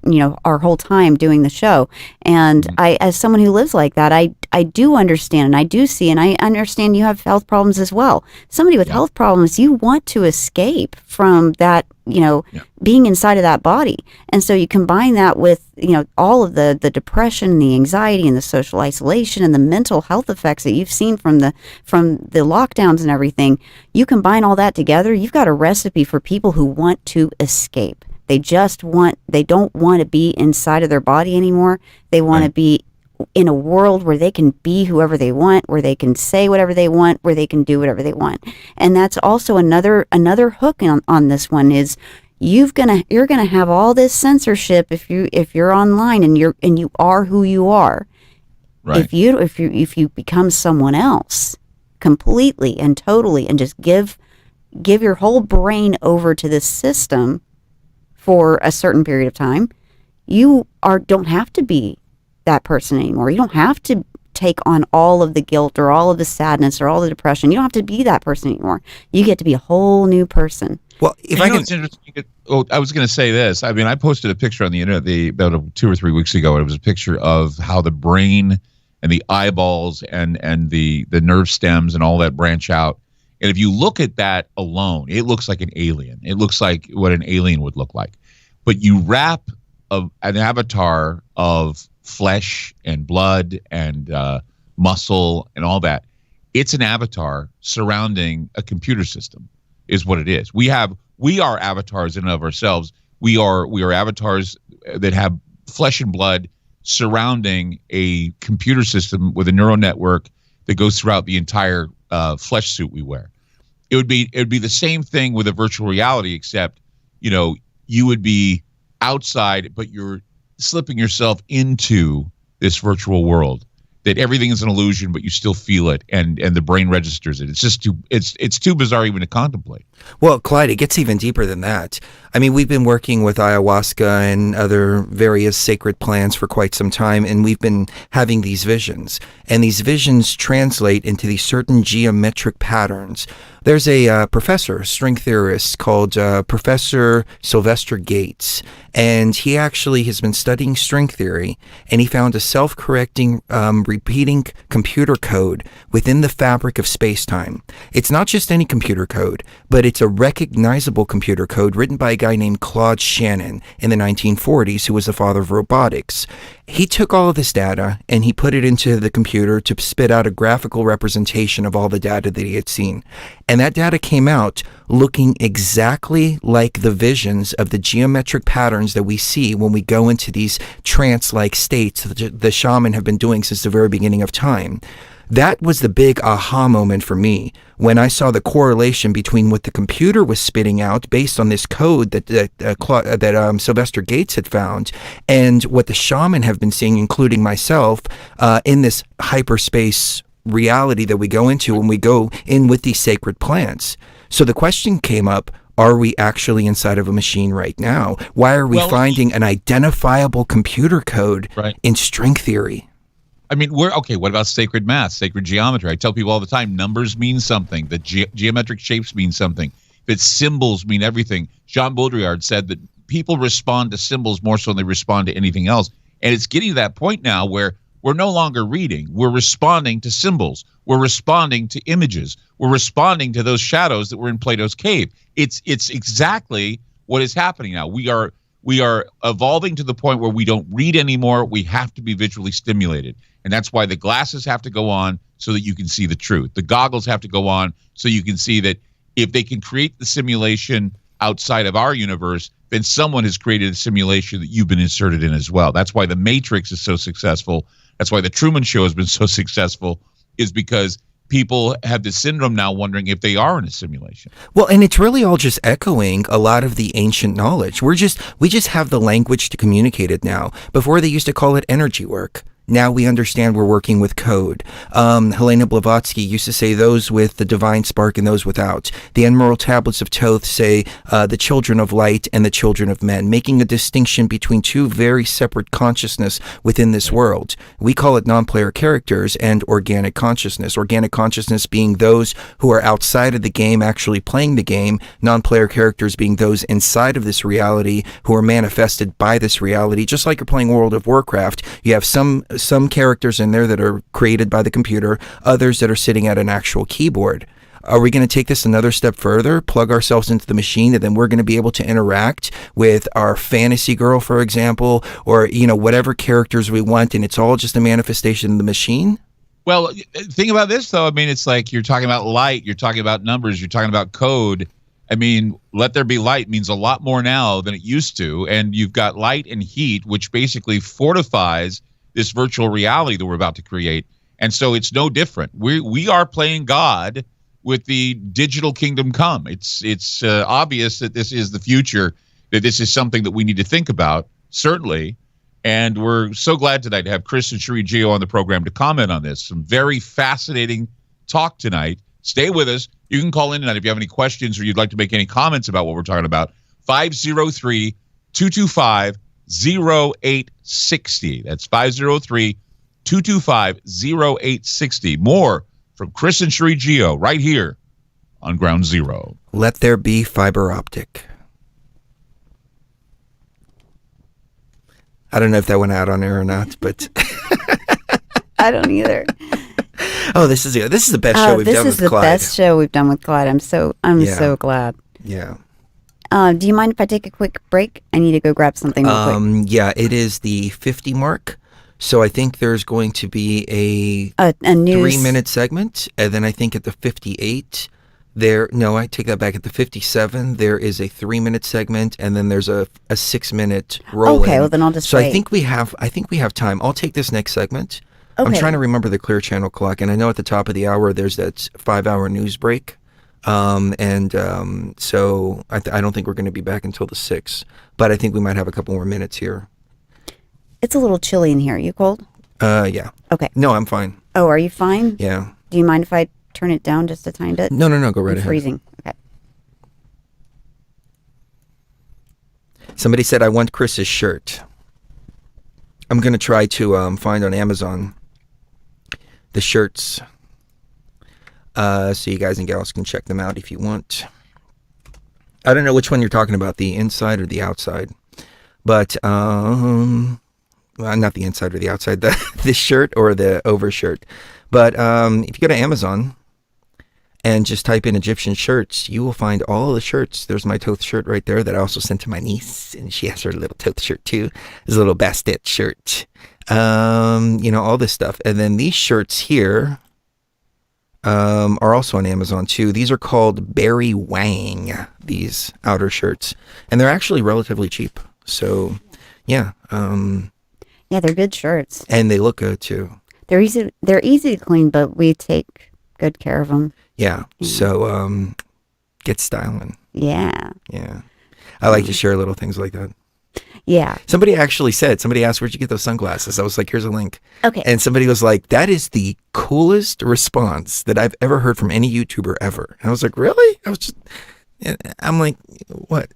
our whole time doing the show. And as someone who lives like that, I do understand, and I do see, and I understand you have health problems as well. Somebody with health problems, you want to escape from that, being inside of that body. And so you combine that with, all of the depression and the anxiety and the social isolation and the mental health effects that you've seen from the lockdowns and everything. You combine all that together, you've got a recipe for people who want to escape. They don't want to be inside of their body anymore. They want to be in a world where they can be whoever they want, where they can say whatever they want, where they can do whatever they want. And that's also another hook on this one is you're gonna have all this censorship if you're online and you are who you are. Right. If you become someone else completely and totally and just give your whole brain over to this system for a certain period of time, you don't have to be that person anymore. You don't have to take on all of the guilt or all of the sadness or all the depression. You don't have to be that person anymore. You get to be a whole new person. Well, if I can, it's interesting. I was going to say this. I mean, I posted a picture on the internet about 2 or 3 weeks ago. And it was a picture of how the brain and the eyeballs and the nerve stems and all that branch out. And if you look at that alone, it looks like an alien. It looks like what an alien would look like. But you wrap an avatar of flesh and blood and muscle and all that. It's an avatar surrounding a computer system is what it is. We are avatars in and of ourselves. We are avatars that have flesh and blood surrounding a computer system with a neural network that goes throughout the entire flesh suit we wear. It would be the same thing with a virtual reality, except you would be outside, but you're slipping yourself into this virtual world that everything is an illusion, but you still feel it, and the brain registers it. It's just it's too bizarre even to contemplate. Well, Clyde, it gets even deeper than that. I mean, we've been working with ayahuasca and other various sacred plants for quite some time, and we've been having these visions. And these visions translate into these certain geometric patterns. There's a professor, string theorist, called Professor Sylvester Gates, and he actually has been studying string theory, and he found a self-correcting, repeating computer code within the fabric of space-time. It's not just any computer code, but it's a recognizable computer code written by a guy named Claude Shannon in the 1940s, who was the father of robotics. He took all of this data and he put it into the computer to spit out a graphical representation of all the data that he had seen. And that data came out looking exactly like the visions of the geometric patterns that we see when we go into these trance-like states that the shaman have been doing since the very beginning of time. That was the big aha moment for me when I saw the correlation between what the computer was spitting out based on this code that Sylvester Gates had found and what the shaman have been seeing, including myself, in this hyperspace reality that we go into when we go in with these sacred plants. So the question came up, are we actually inside of a machine right now? Why are we finding an identifiable computer code in string theory? I mean, what about sacred math, sacred geometry? I tell people all the time, numbers mean something. The geometric shapes mean something. That symbols mean everything. Jean Baudrillard said that people respond to symbols more so than they respond to anything else. And it's getting to that point now where we're no longer reading. We're responding to symbols. We're responding to images. We're responding to those shadows that were in Plato's cave. It's exactly what is happening now. We are evolving to the point where we don't read anymore. We have to be visually stimulated. And that's why the glasses have to go on so that you can see the truth. The goggles have to go on so you can see that if they can create the simulation outside of our universe, then someone has created a simulation that you've been inserted in as well. That's why The Matrix is so successful. That's why The Truman Show has been so successful, is because people have this syndrome now wondering if they are in a simulation. Well, and it's really all just echoing a lot of the ancient knowledge. We just have the language to communicate it now. Before they used to call it energy work. Now we understand we're working with code. Helena Blavatsky used to say those with the divine spark and those without. The Emerald Tablets of Thoth say the children of light and the children of men, making a distinction between two very separate consciousness within this world. We call it non-player characters and organic consciousness. Organic consciousness being those who are outside of the game actually playing the game. Non-player characters being those inside of this reality who are manifested by this reality. Just like you're playing World of Warcraft, you have some characters in there that are created by the computer, others that are sitting at an actual keyboard. Are we going to take this another step further, plug ourselves into the machine, and then we're going to be able to interact with our fantasy girl, for example, or, whatever characters we want, and it's all just a manifestation of the machine? Well, think about this, though. I mean, it's like you're talking about light, you're talking about numbers, you're talking about code. I mean, let there be light means a lot more now than it used to, and you've got light and heat, which basically fortifies this virtual reality that we're about to create. And so it's no different. We are playing God with the digital kingdom come. It's obvious that this is the future, that this is something that we need to think about, certainly. And we're so glad tonight to have Chris and Cherie Gio on the program to comment on this. Some very fascinating talk tonight. Stay with us. You can call in tonight if you have any questions or you'd like to make any comments about what we're talking about. 503-225-0860. That's 503-225-0860. More from Chris and Cherie Gio right here on Ground Zero. Let there be fiber optic. I don't know if that went out on air or not, but I don't either. Oh, this is the best show we've done with Clyde. This is the best show we've done with Clyde. I'm so glad. Yeah. Do you mind if I take a quick break? I need to go grab something real quick. Yeah, it is the 50 mark. So I think there's going to be a news 3-minute segment. And then I think at the 58, I take that back. At the 57, there is a 3-minute segment. And then there's a 6-minute roll. Okay, well then I'll just wait. I think we have time. I'll take this next segment. Okay. I'm trying to remember the Clear Channel clock. And I know at the top of the hour, there's that 5-hour news break. So I don't think we're going to be back until the 6th, but I think we might have a couple more minutes here. It's a little chilly in here. Are you cold? Yeah. Okay. No, I'm fine. Oh, are you fine? Yeah. Do you mind if I turn it down just a tiny bit? No, go right ahead. Freezing. Okay. Somebody said, I want Chris's shirt. I'm going to try to find on Amazon the shirts. So you guys and gals can check them out if you want. I don't know which one you're talking about, the inside or the outside. But, well, not the inside or the outside, the shirt or the overshirt. But if you go to Amazon and just type in Egyptian shirts, you will find all the shirts. There's my Toth shirt right there that I also sent to my niece, and she has her little Toth shirt too. There's a little Bastet shirt. All this stuff. And then these shirts here are also on Amazon too. These are called Barry Wang, these outer shirts, and they're actually relatively cheap. So, yeah. Yeah, they're good shirts. And they look good too. They're easy to clean, but we take good care of them. Yeah. So, get styling. Yeah. Yeah. I like to share little things like that. Yeah. Somebody asked, where'd you get those sunglasses? I was like, here's a link. Okay. And somebody was like, that is the coolest response that I've ever heard from any YouTuber ever. And I was like, really? I'm like, what?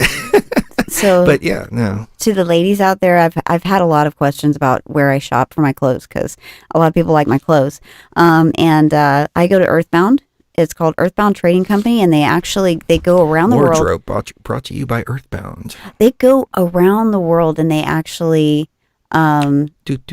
So, but yeah, no. To the ladies out there, I've had a lot of questions about where I shop for my clothes because a lot of people like my clothes. And I go to Earthbound. It's called Earthbound Trading Company, and they go around the world. Wardrobe brought to you by Earthbound. They go around the world, and they actually. You know what?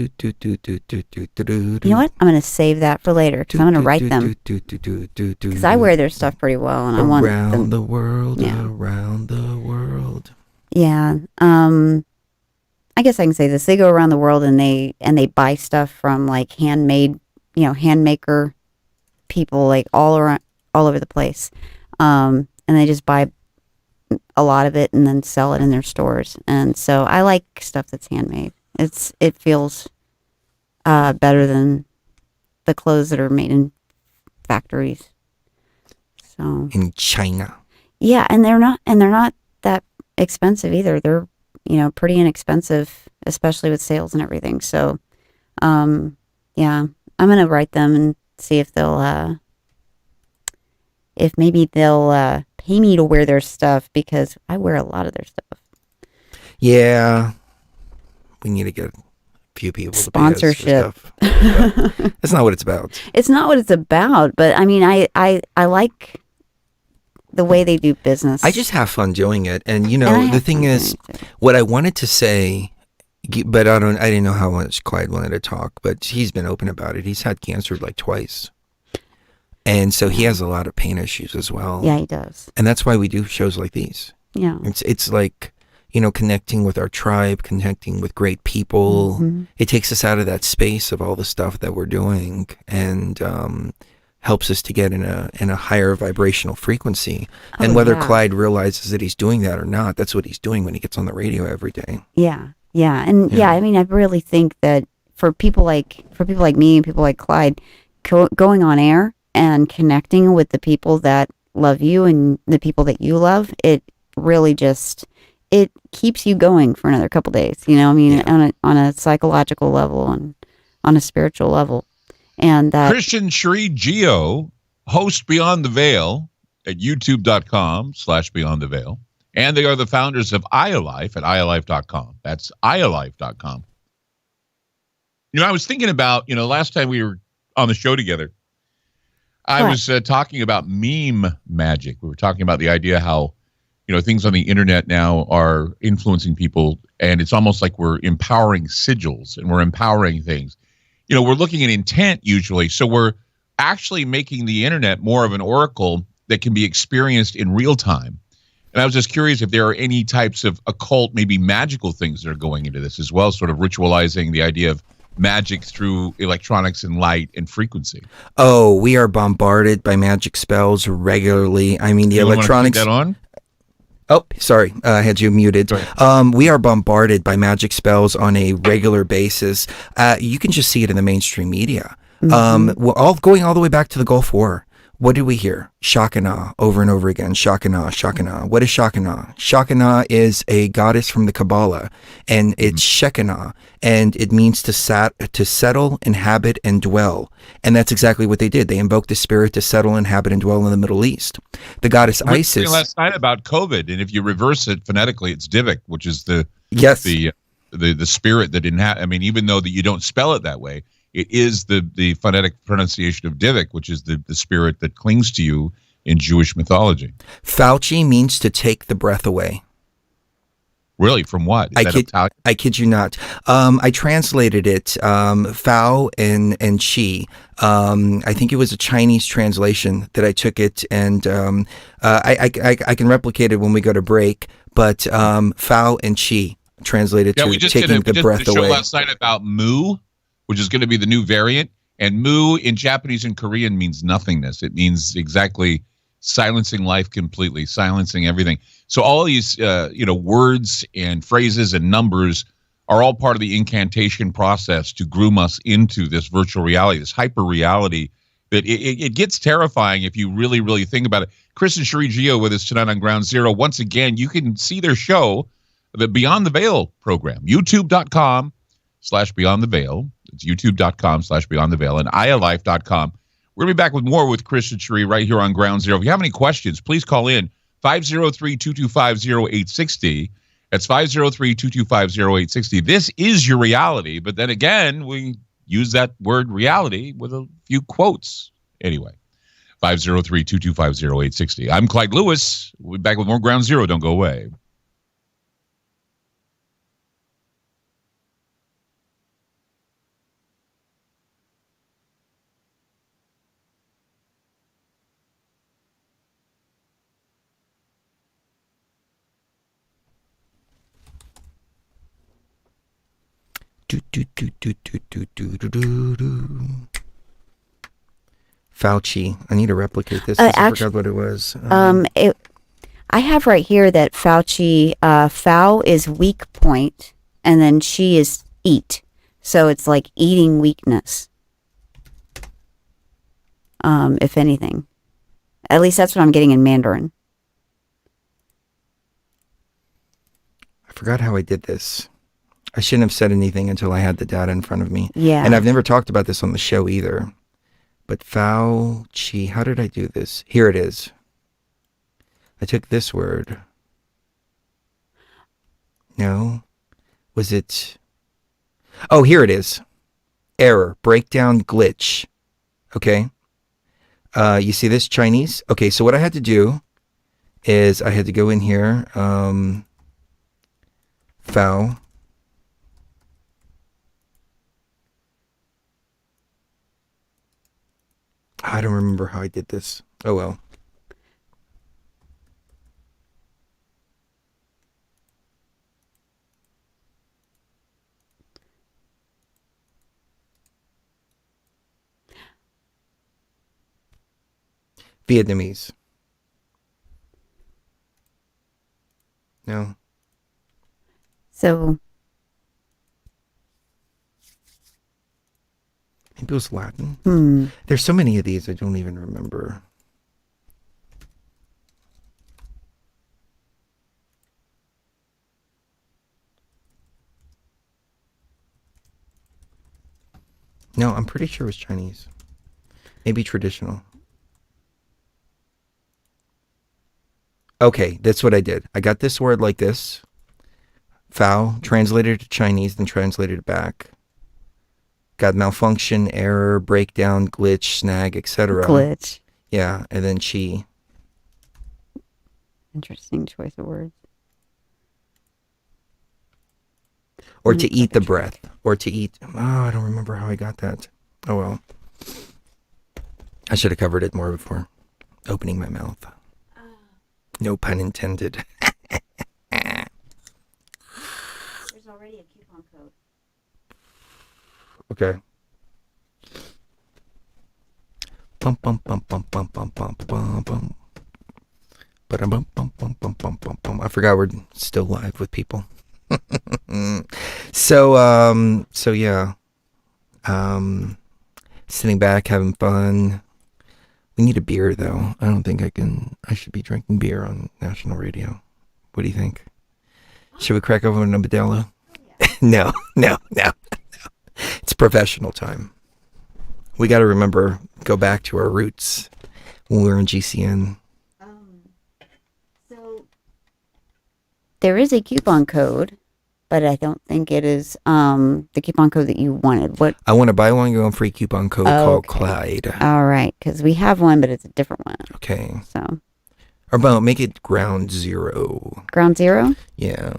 I'm going to save that for later because I'm going to write them. Because I wear their stuff pretty well, and I want them. Around the world, around the world. Yeah. I guess I can say this. They go around the world and they buy stuff from like handmaker people like all over the place. And they just buy a lot of it and then sell it in their stores. And so I like stuff that's handmade. It feels better than the clothes that are made in factories. So in China. Yeah, and they're not that expensive either. They're pretty inexpensive, especially with sales and everything. So I'm gonna write them and see if they'll maybe they'll pay me to wear their stuff because I wear a lot of their stuff. Yeah, we need to get a few people sponsorship. To pay us for stuff. That's not what it's about. It's not what it's about, but I mean, I like the way they do business. I just have fun doing it, and the thing is, what I wanted to say, but I didn't know how much Clyde wanted to talk, but he's been open about it. He's had cancer like twice, and so he has a lot of pain issues as well. Yeah, he does, and that's why we do shows like these. Yeah, it's like connecting with our tribe, connecting with great people. Mm-hmm. It takes us out of that space of all the stuff that we're doing, and helps us to get in a higher vibrational frequency. And whether Clyde realizes that he's doing that or not, that's what he's doing when he gets on the radio every day. Yeah. And I mean, I really think that for people like me and people like Clyde, going on air and connecting with the people that love you and the people that you love, it really it keeps you going for another couple days, on a psychological level and on a spiritual level. And Christian Shree Geo hosts Beyond the Veil at youtube.com/Beyond the Veil. And they are the founders of iAlife at iAlife.com. That's iAlife.com. I was thinking about, last time we were on the show together, I was talking about meme magic. We were talking about the idea how, things on the internet now are influencing people, and it's almost like we're empowering sigils and we're empowering things. We're looking at intent usually. So we're actually making the internet more of an oracle that can be experienced in real time. And I was just curious if there are any types of occult, maybe magical things that are going into this as well, sort of ritualizing the idea of magic through electronics and light and frequency. Oh, we are bombarded by magic spells regularly. I mean, the electronics. Want to keep that on? Oh, sorry. I had you muted. We are bombarded by magic spells on a regular basis. You can just see it in the mainstream media. Mm-hmm. Going all the way back to the Gulf War. What did we hear? Shakana over and over again. Shakana, Shakana. What is Shakana? Shakana is a goddess from the Kabbalah, and it's Shekinah, and it means to settle, inhabit, and dwell. And that's exactly what they did. They invoked the spirit to settle, inhabit, and dwell in the Middle East. The goddess Isis. We were last night about COVID, and if you reverse it phonetically, it's Divik, which is the spirit that inhabit. I mean, even though that you don't spell it that way, it is the phonetic pronunciation of Divik, which is the spirit that clings to you in Jewish mythology. Fauci means to take the breath away. Really? From what? Is that Italian? I kid you not. I translated it, Fao and Chi. I think it was a Chinese translation that I took it, and I can replicate it when we go to break. But Fao and Chi translated to taking the breath did a show away. last night about mu, which is going to be the new variant. And mu in Japanese and Korean means nothingness. It means exactly silencing life completely, silencing everything. So all these, words and phrases and numbers are all part of the incantation process to groom us into this virtual reality, this hyper reality that it gets terrifying if you really, really think about it. Chris and Cherie Gio with us tonight on Ground Zero. Once again, you can see their show, the Beyond the Veil program, youtube.com/Beyond the Veil. It's youtube.com/Beyond the Veil and ialife.com. We're going to be back with more with Chris and Cherie right here on Ground Zero. If you have any questions, please call in 503-225-0860. That's 503-225-0860. This is your reality, but then again, we use that word reality with a few quotes. Anyway, 503-225-0860. I'm Clyde Lewis. We'll be back with more Ground Zero. Don't go away. Fauci. I need to replicate this. I forgot what it was. I have right here that Fauci, Fau is weak point, and then Chi is eat. So it's like eating weakness. If anything. At least that's what I'm getting in Mandarin. I forgot how I did this. I shouldn't have said anything until I had the data in front of me. Yeah. And I've never talked about this on the show either. But Fauci, how did I do this? Here it is. I took this word. No. Was it? Oh, here it is. Error, breakdown, glitch. Okay. You see this Chinese? Okay, so what I had to do is I had to go in here. Fao. I don't remember how I did this. Oh well. Vietnamese. No. So maybe it was Latin. There's so many of these I don't even remember. No, I'm pretty sure it was Chinese. Maybe traditional. Okay, that's what I did. I got this word like this. Fao, translated to Chinese, then translated it back. Got malfunction, error, breakdown, glitch, snag, etc. glitch. Yeah, and then Chi. Interesting choice of words. Or to eat the breath. Or to eat. Oh, I don't remember how I got that. Oh well. I should have covered it more before opening my mouth. No pun intended. There's already a coupon code. Okay. Bum bum bum bum bum bum bum bum bum. But bum bum bum bum bum bum bum. I forgot we're still live with people. So yeah. Sitting back, having fun. We need a beer though. I don't think I should be drinking beer on national radio. What do you think? Should we crack open a Modelo? No. It's professional time. We got to remember, go back to our roots when we were in GCN. So there is a coupon code, but I don't think it is the coupon code that you wanted. What? I want to buy one, go on free coupon code called Clyde. All right, because we have one, but it's a different one. Okay. So. Or about make it Ground Zero. Ground Zero? Yeah.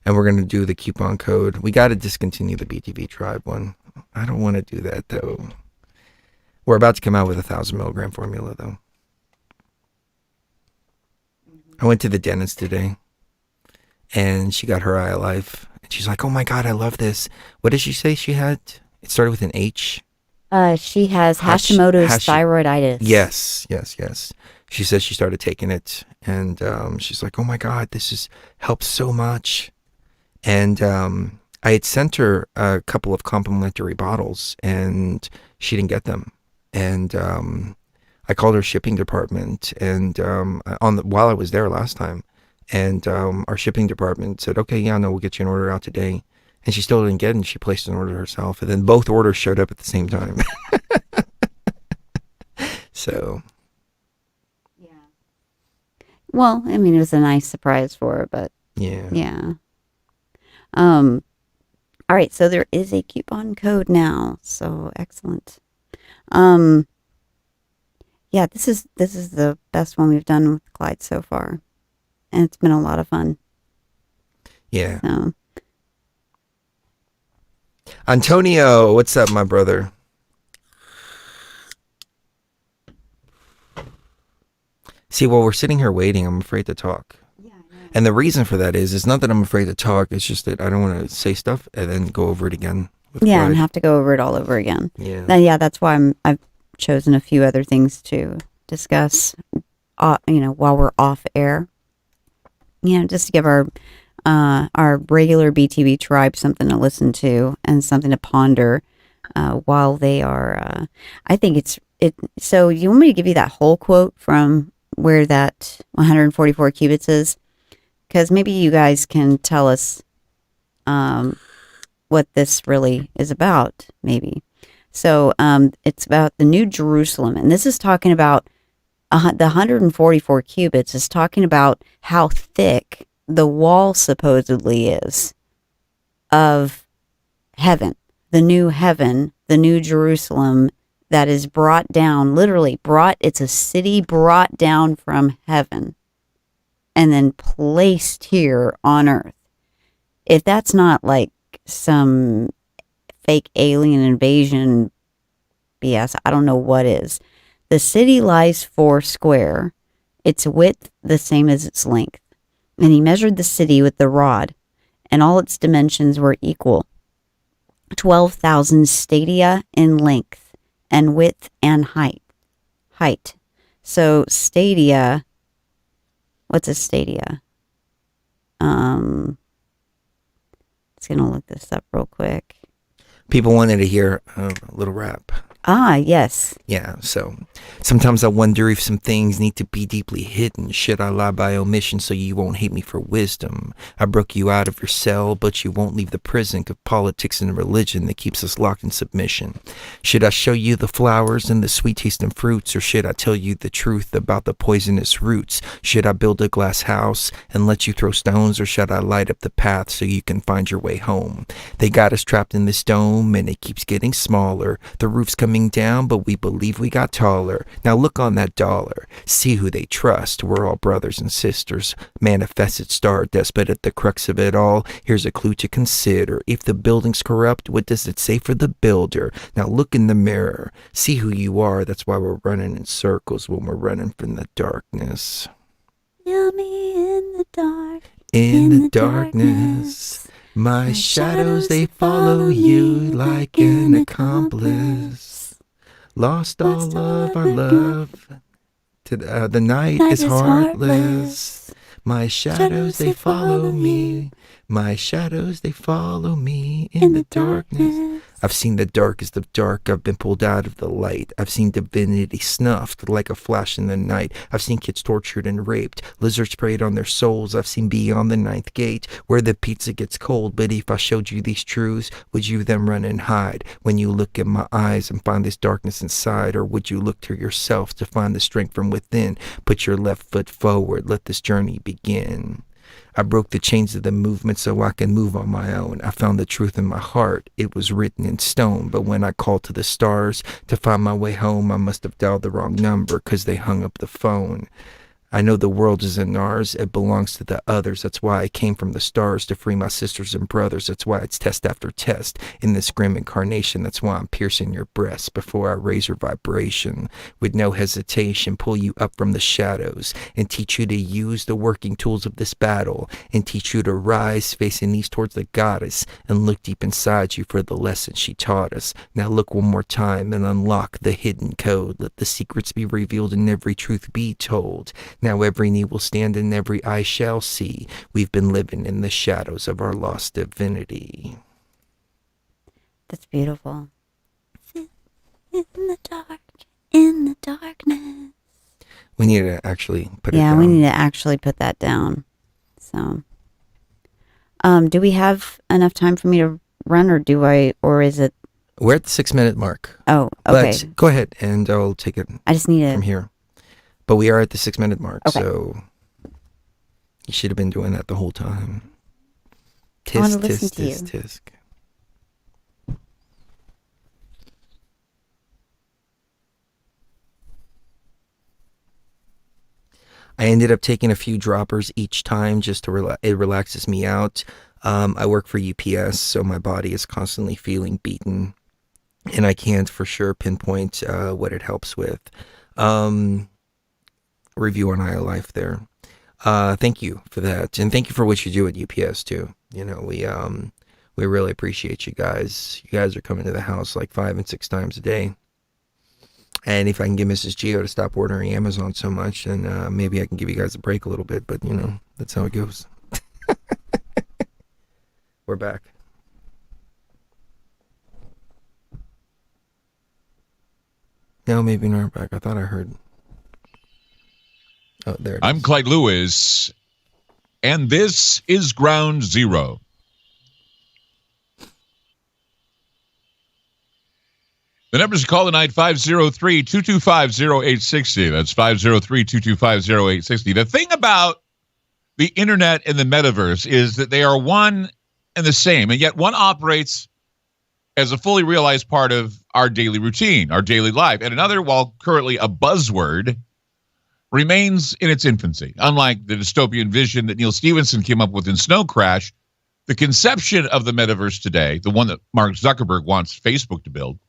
and we're gonna do the coupon code. We got to discontinue the BTV Tribe one. I don't want to do that though. We're about to come out with 1,000 milligram formula though. I went to the dentist today, and she got her eye alive, and she's like, "Oh my god, I love this." What did she say she had? It started with an H. She has Hashimoto's thyroiditis. Yes. She says she started taking it, and she's like, "Oh my god, helps so much." And I had sent her a couple of complimentary bottles, and she didn't get them. And I called her shipping department, and while I was there last time, and our shipping department said, "Okay, yeah, no, we'll get you an order out today." And she still didn't get it, and she placed an order herself, and then both orders showed up at the same time. So, yeah. Well, I mean, it was a nice surprise for her, but yeah. All right, so there is a coupon code now, so excellent. Yeah, this is the best one we've done with Clyde so far, and it's been a lot of fun. Yeah. So. Antonio, what's up, my brother? See, while we're sitting here waiting, I'm afraid to talk. Yeah, I know. And the reason for that is, it's not that I'm afraid to talk, it's just that I don't want to say stuff and then go over it again. Yeah, and have to go over it all over again. Yeah. Yeah, that's why I've chosen a few other things to discuss, while we're off air. Just to give our regular BTV tribe something to listen to and something to ponder while they are. I think it. So you want me to give you that whole quote from where that 144 cubits is? Because maybe you guys can tell us what this really is about, maybe. So it's about the New Jerusalem, and this is talking about the 144 cubits is talking about how thick the wall supposedly is of heaven, the new Jerusalem that is brought down, literally it's a city brought down from heaven and then placed here on earth. If that's not like some fake alien invasion BS, I don't know what is. The city lies 4 square, its width the same as its length. And he measured the city with the rod, and all its dimensions were equal, 12,000 stadia in length, and width and height. So stadia, what's a stadia? Just gonna look this up real quick. People wanted to hear a little rap. Ah, yes. Yeah, so sometimes I wonder if some things need to be deeply hidden. Should I lie by omission so you won't hate me for wisdom? I broke you out of your cell, but you won't leave the prison of politics and religion that keeps us locked in submission. Should I show you the flowers and the sweet tasting fruits, or should I tell you the truth about the poisonous roots? Should I build a glass house and let you throw stones, or should I light up the path so you can find your way home? They got us trapped in this dome, and it keeps getting smaller. The roof's coming down, but we believe we got taller. Now look on that dollar, see who they trust. We're all brothers and sisters, manifested stardust, but at the crux of it all, here's a clue to consider. If the building's corrupt, what does it say for the builder? Now look in the mirror, see who you are. That's why we're running in circles when we're running from the darkness. Feel me in the dark. In the darkness. My shadows, they follow you like an accomplice. Lost all of our love. The night is heartless. My shadows, they follow me. My shadows, they follow me in the darkness. I've seen the darkest of dark. I've been pulled out of the light. I've seen divinity snuffed like a flash in the night. I've seen kids tortured and raped. Lizards preyed on their souls. I've seen beyond the ninth gate where the pizza gets cold. But if I showed you these truths, would you then run and hide when you look in my eyes and find this darkness inside? Or would you look to yourself to find the strength from within? Put your left foot forward. Let this journey begin. I broke the chains of the movement so I can move on my own. I found the truth in my heart. It was written in stone. But when I called to the stars to find my way home, I must have dialed the wrong number because they hung up the phone. I know the world isn't ours, it belongs to the others. That's why I came from the stars to free my sisters and brothers. That's why it's test after test in this grim incarnation. That's why I'm piercing your breast before I raise your vibration. With no hesitation, pull you up from the shadows and teach you to use the working tools of this battle and teach you to rise facing east towards the goddess and look deep inside you for the lesson she taught us. Now look one more time and unlock the hidden code. Let the secrets be revealed and every truth be told. Now every knee will stand and every eye shall see. We've been living in the shadows of our lost divinity. That's beautiful. In the dark, in the darkness. We need to actually put it down. Yeah, we need to actually put that down. So, do we have enough time for me to run, or is it? We're at the 6-minute mark. Oh, okay. But go ahead and I'll take it I just need from here. But we are at the 6-minute mark, Okay. so you should have been doing that the whole time. I want to Tisk, listen tisk, to you. tisk, tisk. I ended up taking a few droppers each time just to it relaxes me out. I work for UPS, so my body is constantly feeling beaten, and I can't for sure pinpoint what it helps with. Review on IO-Life there. Thank you for that, and thank you for what you do at UPS too. You know, we really appreciate you guys. You guys are coming to the house like 5 and 6 times a day. And if I can get Mrs. Geo to stop ordering Amazon so much, then maybe I can give you guys a break a little bit. But, you know, that's how it goes. We're back. No, maybe not back. I thought I heard. Oh, there it is. I'm Clyde Lewis, and this is Ground Zero. The numbers to call tonight, 503-225-0860. That's 503-225-0860. The thing about the internet and the metaverse is that they are one and the same, and yet one operates as a fully realized part of our daily routine, our daily life, and another, while currently a buzzword, remains in its infancy. Unlike the dystopian vision that Neil Stephenson came up with in Snow Crash, the conception of the metaverse today, the one that Mark Zuckerberg wants Facebook to build,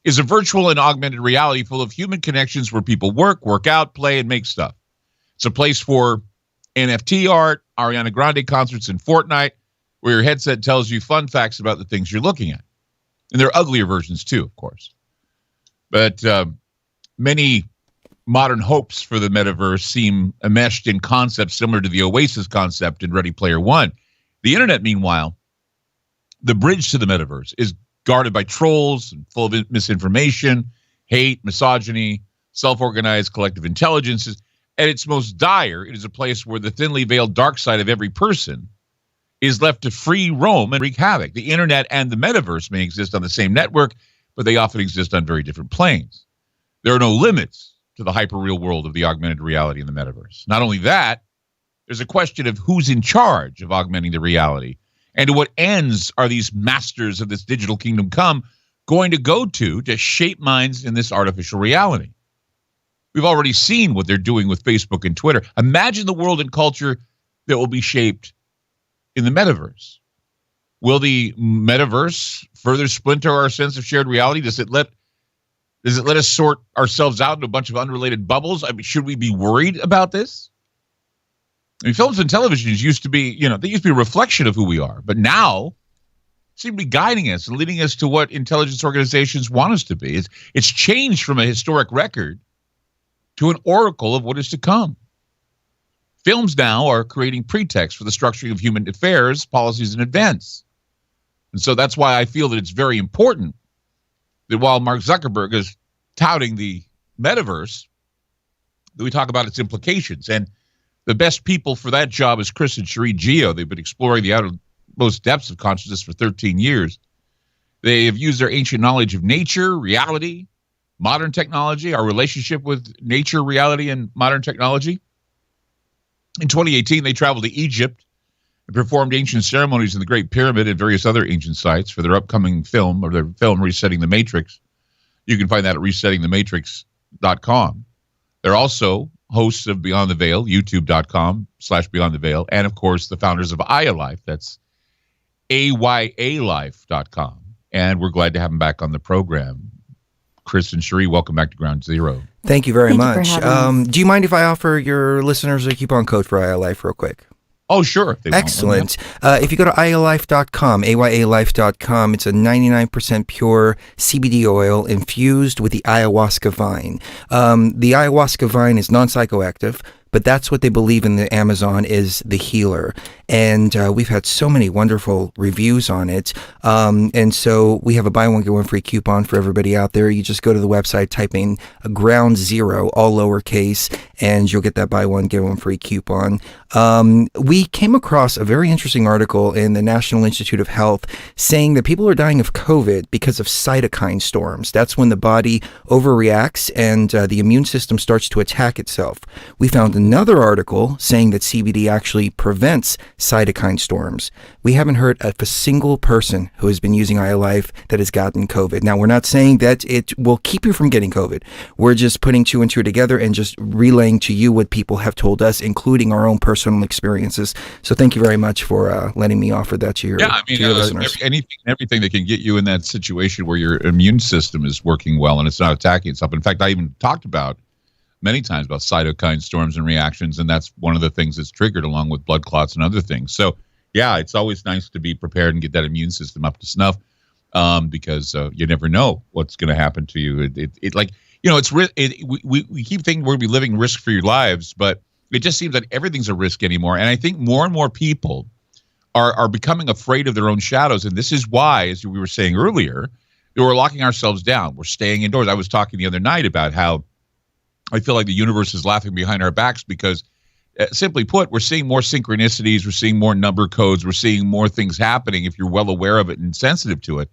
is a virtual and augmented reality full of human connections where people work out, play, and make stuff. It's a place for NFT art, Ariana Grande concerts, and Fortnite, where your headset tells you fun facts about the things you're looking at. And there are uglier versions too, of course. But many modern hopes for the metaverse seem enmeshed in concepts similar to the Oasis concept in Ready Player One. The internet, meanwhile, the bridge to the metaverse, is guarded by trolls and full of misinformation, hate, misogyny, self-organized collective intelligences. At its most dire, it is a place where the thinly veiled dark side of every person is left to free roam and wreak havoc. The internet and the metaverse may exist on the same network, but they often exist on very different planes. There are no limits to the hyper-real world of the augmented reality in the metaverse. Not only that, there's a question of who's in charge of augmenting the reality, and to what ends are these masters of this digital kingdom come going to go to shape minds in this artificial reality. We've already seen what they're doing with Facebook and Twitter. Imagine the world and culture that will be shaped in the metaverse. Will the metaverse further splinter our sense of shared reality? Does it let us sort ourselves out into a bunch of unrelated bubbles? I mean, should we be worried about this? I mean, films and televisions used to be, they used to be a reflection of who we are, but now seem to be guiding us and leading us to what intelligence organizations want us to be. It's changed from a historic record to an oracle of what is to come. Films now are creating pretext for the structuring of human affairs, policies, and events. And so that's why I feel that it's very important that while Mark Zuckerberg is touting the metaverse, that we talk about its implications. And the best people for that job is Chris and Cherie Geo. They've been exploring the outermost depths of consciousness for 13 years. They have used their ancient knowledge of nature, reality, modern technology, our relationship with nature, reality, and modern technology. In 2018, they traveled to Egypt and performed ancient ceremonies in the Great Pyramid and various other ancient sites for their upcoming film, or their film Resetting the Matrix. You can find that at resettingthematrix.com. They're also hosts of Beyond the Veil, youtube.com/Beyond the Veil, and of course the founders of Aya Life. That's ayalife.com. And we're glad to have them back on the program. Chris and Cherie, welcome back to Ground Zero. Thank you very Thank you much. for having us. Do you mind if I offer your listeners a coupon code for Aya Life real quick? Oh, sure. If they want one, Excellent. If you go to ayalife.com, ayalife.com, it's a 99% pure CBD oil infused with the ayahuasca vine. The ayahuasca vine is non-psychoactive, but that's what they believe in the Amazon is the healer. And we've had so many wonderful reviews on it. And so we have a buy one, get one free coupon for everybody out there. You just go to the website, type in Ground Zero, all lowercase, and you'll get that buy one, get one free coupon. We came across a very interesting article in the National Institute of Health saying that people are dying of COVID because of cytokine storms. That's when the body overreacts and the immune system starts to attack itself. We found another article saying that CBD actually prevents cytokine storms. We haven't heard of a single person who has been using Aya Life that has gotten COVID. Now, we're not saying that it will keep you from getting COVID. We're just putting two and two together and just relaying to you what people have told us, including our own personal experiences. So thank you very much for letting me offer that to your, to your listeners. Everything that can get you in that situation where your immune system is working well and it's not attacking itself. In fact, I even talked about many times about cytokine storms and reactions, and that's one of the things that's triggered along with blood clots and other things. So, yeah, it's always nice to be prepared and get that immune system up to snuff because you never know what's going to happen to you. We keep thinking we're going to be living risk-free lives, but it just seems that everything's a risk anymore. And I think more and more people are becoming afraid of their own shadows, and this is why, as we were saying earlier, we're locking ourselves down. We're staying indoors. I was talking the other night about how I feel like the universe is laughing behind our backs because, simply put, we're seeing more synchronicities, we're seeing more number codes, we're seeing more things happening if you're well aware of it and sensitive to it.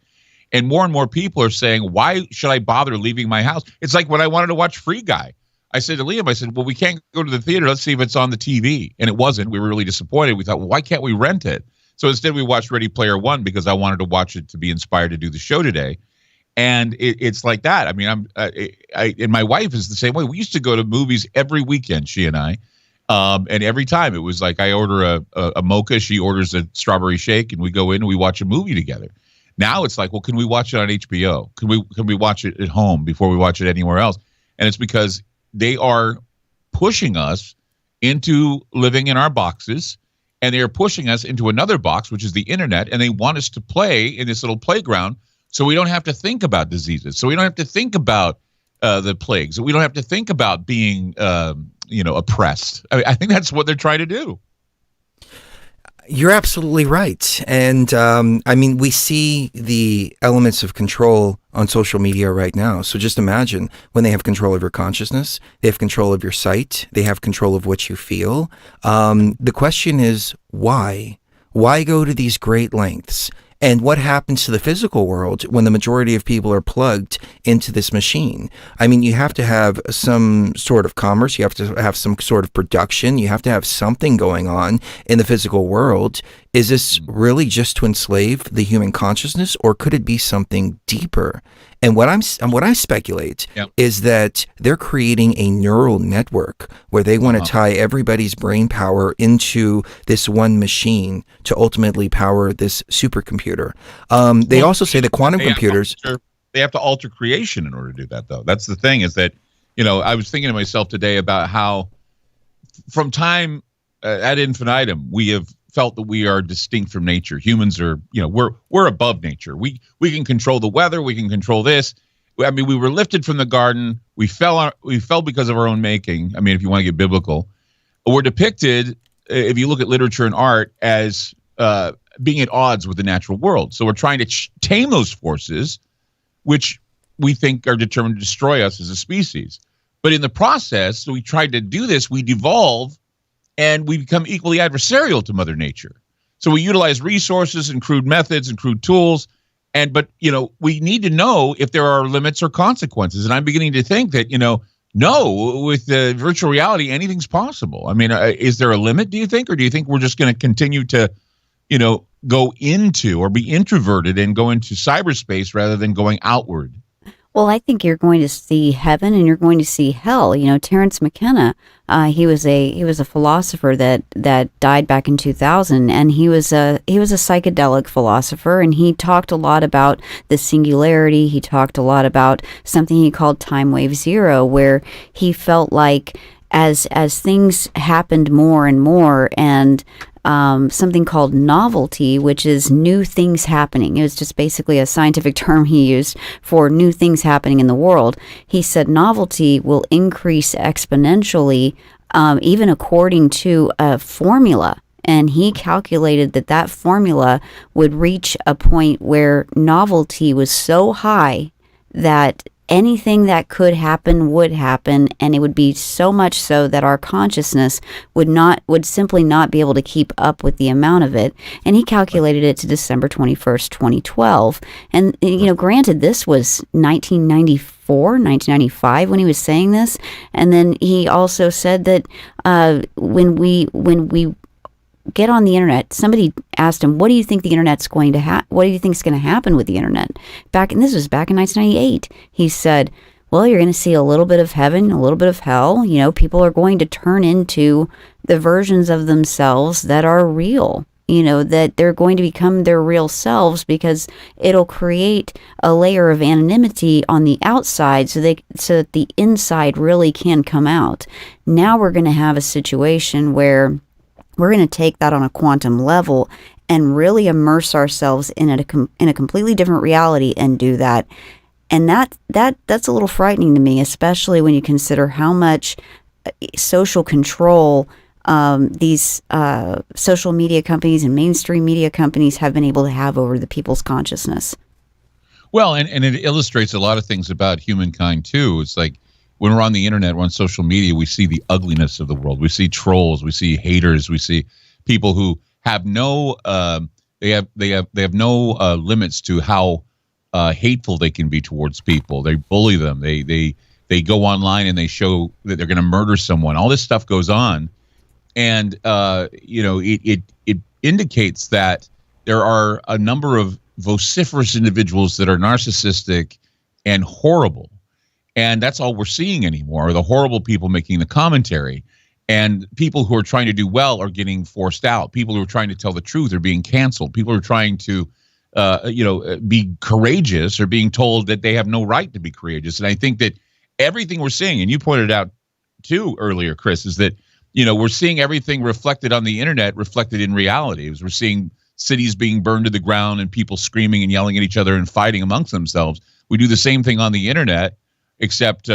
And more people are saying, why should I bother leaving my house? It's like when I wanted to watch Free Guy. I said to Liam, well, we can't go to the theater. Let's see if it's on the TV. And it wasn't. We were really disappointed. We thought, well, why can't we rent it? So instead we watched Ready Player One because I wanted to watch it to be inspired to do the show today. And it's like that. I mean, and my wife is the same way. We used to go to movies every weekend, she and I. And every time it was like I order a mocha, she orders a strawberry shake, and we go in and we watch a movie together. Now it's like, well, can we watch it on HBO? Can we watch it at home before we watch it anywhere else? And it's because they are pushing us into living in our boxes, and they are pushing us into another box, which is the internet, and they want us to play in this little playground so we don't have to think about diseases, so we don't have to think about the plagues, so we don't have to think about being oppressed. I think that's what they're trying to do. You're absolutely right. And we see the elements of control on social media right now. So just imagine when they have control of your consciousness, they have control of your sight, they have control of what you feel. The question is, why? Why go to these great lengths? And what happens to the physical world when the majority of people are plugged into this machine? I mean, you have to have some sort of commerce. You have to have some sort of production. You have to have something going on in the physical world. Is this really just to enslave the human consciousness, or could it be something deeper? And what I speculate is that they're creating a neural network where they want to tie everybody's brain power into this one machine to ultimately power this supercomputer. They also say that quantum computers... They have to alter creation in order to do that, though. That's the thing, is that, I was thinking to myself today about how from time ad infinitum, we have felt that we are distinct from nature. Humans are, we're above nature. We can control the weather. We can control this. I mean, we were lifted from the garden. We fell because of our own making. I mean, if you want to get biblical, we're depicted, if you look at literature and art, as being at odds with the natural world. So we're trying to tame those forces, which we think are determined to destroy us as a species. But in the process, we tried to do this. We devolve, and we become equally adversarial to Mother Nature. So we utilize resources and crude methods and crude tools, but we need to know if there are limits or consequences. And I'm beginning to think that no, with virtual reality, anything's possible. I mean, is there a limit? Do you think, or do you think we're just going to continue to, go into or be introverted and go into cyberspace rather than going outward? Well, I think you're going to see heaven and you're going to see hell. You know, Terence McKenna, he was a philosopher that died back in 2000, and he was a psychedelic philosopher, and he talked a lot about the singularity. He talked a lot about something he called time wave zero, where he felt like as things happened more and more, and something called novelty, which is new things happening. It was just basically a scientific term he used for new things happening in the world. He said novelty will increase exponentially, even according to a formula. And he calculated that formula would reach a point where novelty was so high that anything that could happen would happen, and it would be so much so that our consciousness would simply not be able to keep up with the amount of it. And he calculated it to December 21st, 2012. And you know, granted, this was 1995 when he was saying this. And then he also said that when we get on the internet, somebody asked him, what do you think the internet's going to what do you think is going to happen with the internet? This was back in 1998. He said, well, you're going to see a little bit of heaven, a little bit of hell. You know, people are going to turn into the versions of themselves that are real. You know, that they're going to become their real selves, because it'll create a layer of anonymity on the outside so that the inside really can come out. Now we're going to have a situation where we're going to take that on a quantum level and really immerse ourselves in a completely different reality and do that. And that's a little frightening to me, especially when you consider how much social control these social media companies and mainstream media companies have been able to have over the people's consciousness. Well, and it illustrates a lot of things about humankind too. It's like, when we're on the internet, we're on social media, we see the ugliness of the world. We see trolls, we see haters, we see people who have no they have no limits to how hateful they can be towards people. They bully them. They go online and they show that they're going to murder someone. All this stuff goes on, and you know, it indicates that there are a number of vociferous individuals that are narcissistic and horrible. And that's all we're seeing anymore, are the horrible people making the commentary. And people who are trying to do well are getting forced out. People who are trying to tell the truth are being canceled. People who are trying to, be courageous are being told that they have no right to be courageous. And I think that everything we're seeing, and you pointed out too earlier, Chris, is that, you know, we're seeing everything reflected on the internet, reflected in reality. As we're seeing cities being burned to the ground and people screaming and yelling at each other and fighting amongst themselves. We do the same thing on the internet, except,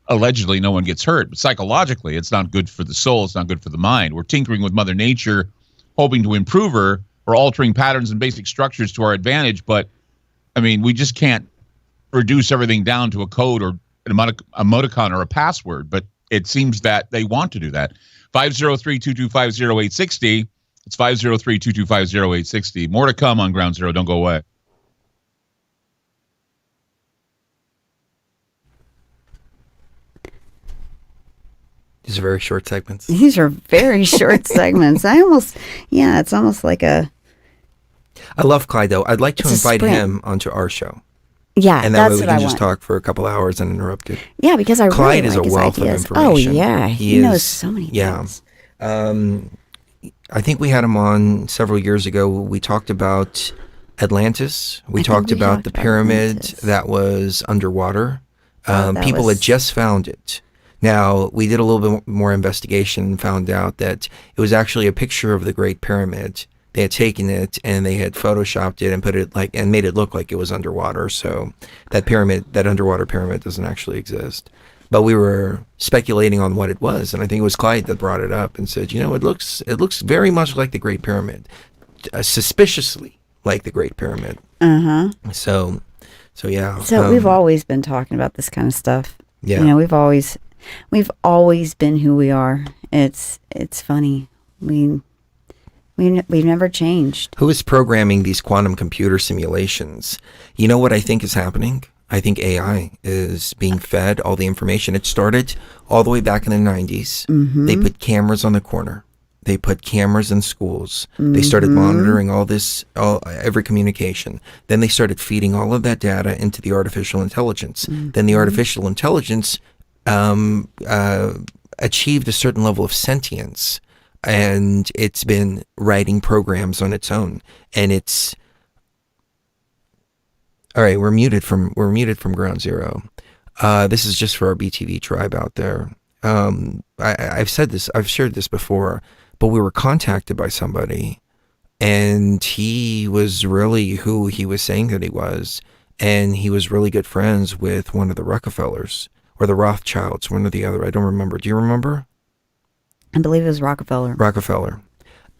allegedly no one gets hurt. But psychologically, it's not good for the soul. It's not good for the mind. We're tinkering with Mother Nature, hoping to improve her. We're altering patterns and basic structures to our advantage. But, I mean, we just can't reduce everything down to a code or an emoticon or a password. But it seems that they want to do that. 503-225-0860. It's 503-225-0860. More to come on Ground Zero. Don't go away. These are very short segments. These are very short segments. It's almost like a... I love Clyde, though. I'd like to invite him onto our show. Yeah, and that way we can just talk for a couple hours uninterrupted. Yeah, because Clyde really is like a wealth of information. Oh, yeah. He knows so many things. I think we had him on several years ago. We talked about Atlantis. We talked about the pyramid that was underwater. People had just found it. Now, we did a little bit more investigation and found out that it was actually a picture of the Great Pyramid. They had taken it and they had photoshopped it and put it and made it look like it was underwater. So that underwater pyramid doesn't actually exist. But we were speculating on what it was, and I think it was Clyde that brought it up and said, it looks very much like the Great Pyramid, suspiciously like the Great Pyramid. So yeah. So we've always been talking about this kind of stuff. Yeah. We've always been who we are. It's funny. We've never changed. Who is programming these quantum computer simulations? You know what I think is happening? I think AI is being fed all the information. It started all the way back in the 90s. Mm-hmm. They put cameras on the corner. They put cameras in schools. They started monitoring every communication. Then they started feeding all of that data into the artificial intelligence. Then the artificial intelligence achieved a certain level of sentience, and it's been writing programs on its own. And it's all right. We're muted from Ground Zero. This is just for our BTV tribe out there. I've said this. I've shared this before. But we were contacted by somebody, and he was really who he was saying that he was, and he was really good friends with one of the Rockefellers or the Rothschilds, one or the other. I don't remember. Do you remember? I believe it was Rockefeller.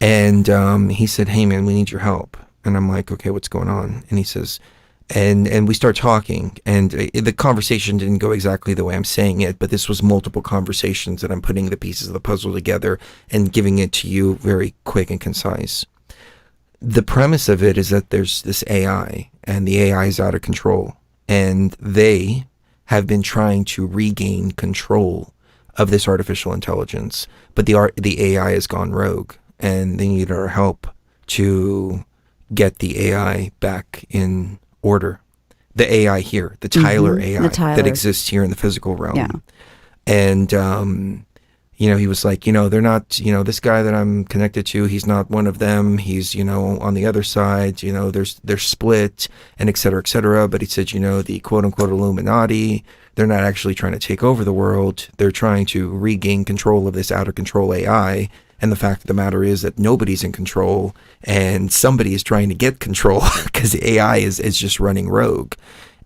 And he said, "Hey man, we need your help." And I'm like, "Okay, what's going on?" And he says, and we start talking, and the conversation didn't go exactly the way I'm saying it, but this was multiple conversations that I'm putting the pieces of the puzzle together and giving it to you very quick and concise. The premise of it is that there's this AI, and the AI is out of control, and they have been trying to regain control of this artificial intelligence, but the AI has gone rogue, and they need our help to get the AI back in order. The AI here, the Tyler AI that exists here in the physical realm. Yeah. And, he was like, they're not, this guy that I'm connected to, he's not one of them. He's, on the other side, they're split and et cetera, But he said, the quote unquote Illuminati, they're not actually trying to take over the world. They're trying to regain control of this out of control AI. And the fact of the matter is that nobody's in control, and somebody is trying to get control because the AI is just running rogue.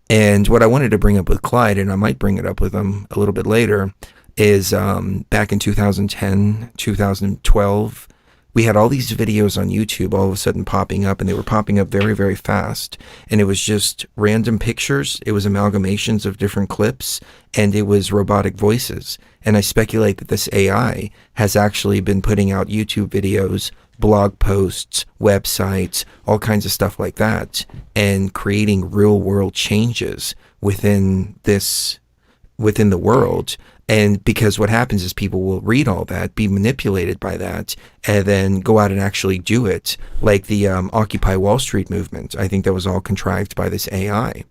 And what I wanted to bring up with Clyde, and I might bring it up with him a little bit later, is back in 2010, 2012, we had all these videos on YouTube all of a sudden popping up, and they were popping up very, very fast. And it was just random pictures. It was amalgamations of different clips, and it was robotic voices. And I speculate that this AI has actually been putting out YouTube videos, blog posts, websites, all kinds of stuff like that, and creating real world changes within the world. And because what happens is people will read all that, be manipulated by that, and then go out and actually do it, like the Occupy Wall Street movement. I think that was all contrived by this AI.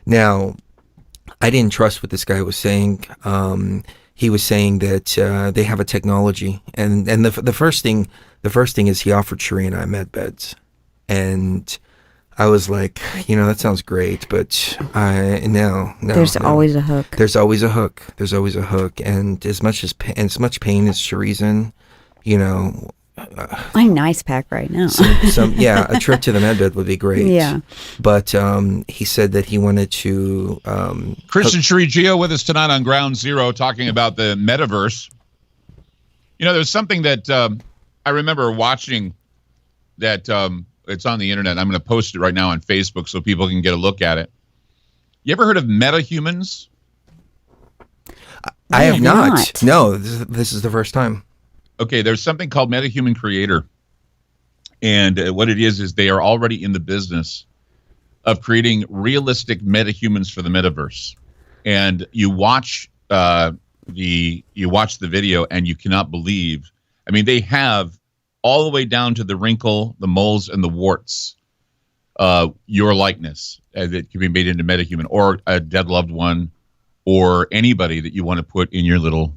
Now, I didn't trust what this guy was saying. He was saying that they have a technology, and the first thing is he offered Sheree and I med beds, and I was like, that sounds great, but no. There's always a hook. There's always a hook, and as much pain as Sheree's in, I'm nice pack right now. a trip to the med bed would be great. Yeah. But he said that he wanted to. Chris and Sheree Gio with us tonight on Ground Zero, talking about the metaverse. There's something that I remember watching that. It's on the internet. I'm going to post it right now on Facebook so people can get a look at it. You ever heard of metahumans? I have not. No, this is the first time. Okay, there's something called Metahuman Creator. And what it is they are already in the business of creating realistic metahumans for the metaverse. And you watch the video and you cannot believe. I mean, they have all the way down to the wrinkle, the moles, and the warts, your likeness that can be made into metahuman, or a dead loved one, or anybody that you want to put in your little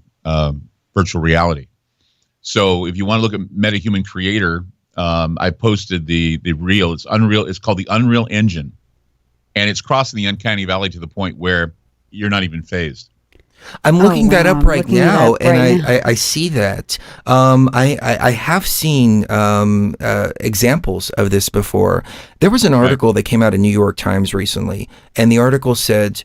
virtual reality. So if you want to look at Metahuman Creator, I posted the reel. It's Unreal. It's called the Unreal Engine, and it's crossing the uncanny valley to the point where you're not even phased. I'm looking that up right now, and I see that. I have seen examples of this before. There was an article that came out in New York Times recently, and the article said,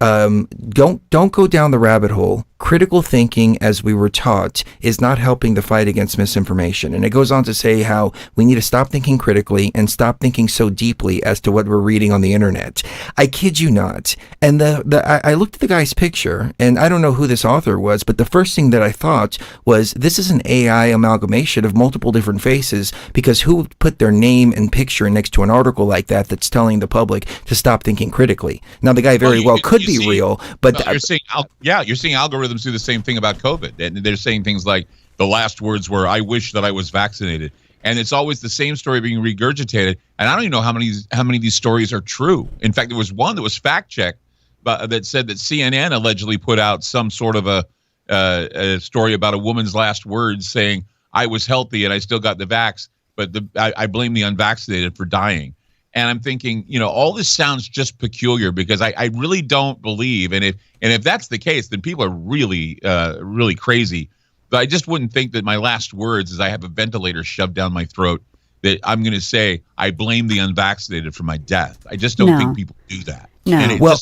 don't go down the rabbit hole. Critical thinking, as we were taught, is not helping the fight against misinformation. And it goes on to say how we need to stop thinking critically and stop thinking so deeply as to what we're reading on the internet. I kid you not. And I looked at the guy's picture, and I don't know who this author was, but the first thing that I thought was, this is an AI amalgamation of multiple different faces, because who would put their name and picture next to an article like that that's telling the public to stop thinking critically? Now, the guy very well could be real, but you're seeing algorithms do the same thing about COVID, and they're saying things like the last words were, "I wish that I was vaccinated." And it's always the same story being regurgitated. And I don't even know how many of these stories are true. In fact, there was one that was fact-checked that said that CNN allegedly put out some sort of a story about a woman's last words saying, "I was healthy and I still got the vax, but I blame the unvaccinated for dying." And I'm thinking, all this sounds just peculiar because I really don't believe. And if that's the case, then people are really, really crazy. But I just wouldn't think that my last words, as I have a ventilator shoved down my throat, that I'm going to say, "I blame the unvaccinated for my death." I just don't think people do that. No.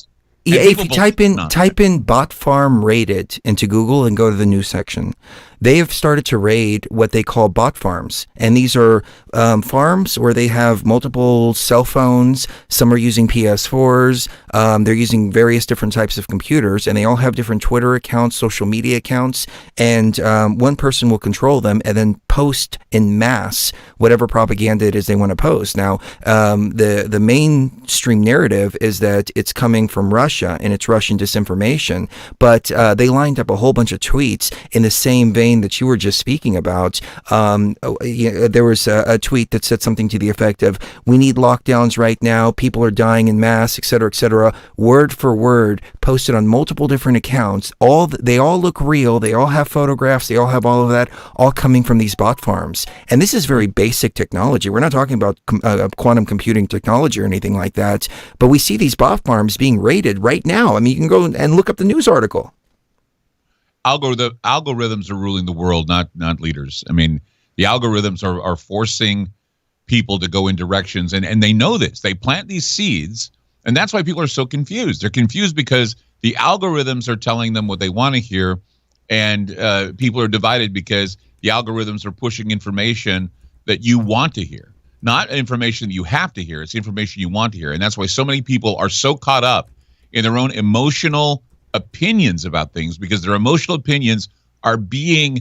If you type in bot farm rated into Google and go to the news section, they have started to raid what they call bot farms. And these are farms where they have multiple cell phones. Some are using PS4s. They're using various different types of computers, and they all have different Twitter accounts, social media accounts. And one person will control them and then post in mass whatever propaganda it is they want to post. Now, the mainstream narrative is that it's coming from Russia and it's Russian disinformation. But they lined up a whole bunch of tweets in the same vein that you were just speaking about. There was a tweet that said something to the effect of, "We need lockdowns right now. People are dying in mass, et cetera, word for word, posted on multiple different accounts. They all look real. They all have photographs. They all have all of that, all coming from these bot farms. And this is very basic technology. We're not talking about quantum computing technology or anything like that. But we see these bot farms being raided right now. I mean, you can go and look up the news article. Algorithms are ruling the world, not leaders. I mean, the algorithms are forcing people to go in directions, and they know this. They plant these seeds, and that's why people are so confused. They're confused because the algorithms are telling them what they want to hear, and people are divided because the algorithms are pushing information that you want to hear, not information that you have to hear. It's information you want to hear, and that's why so many people are so caught up in their own emotional opinions about things, because their emotional opinions are being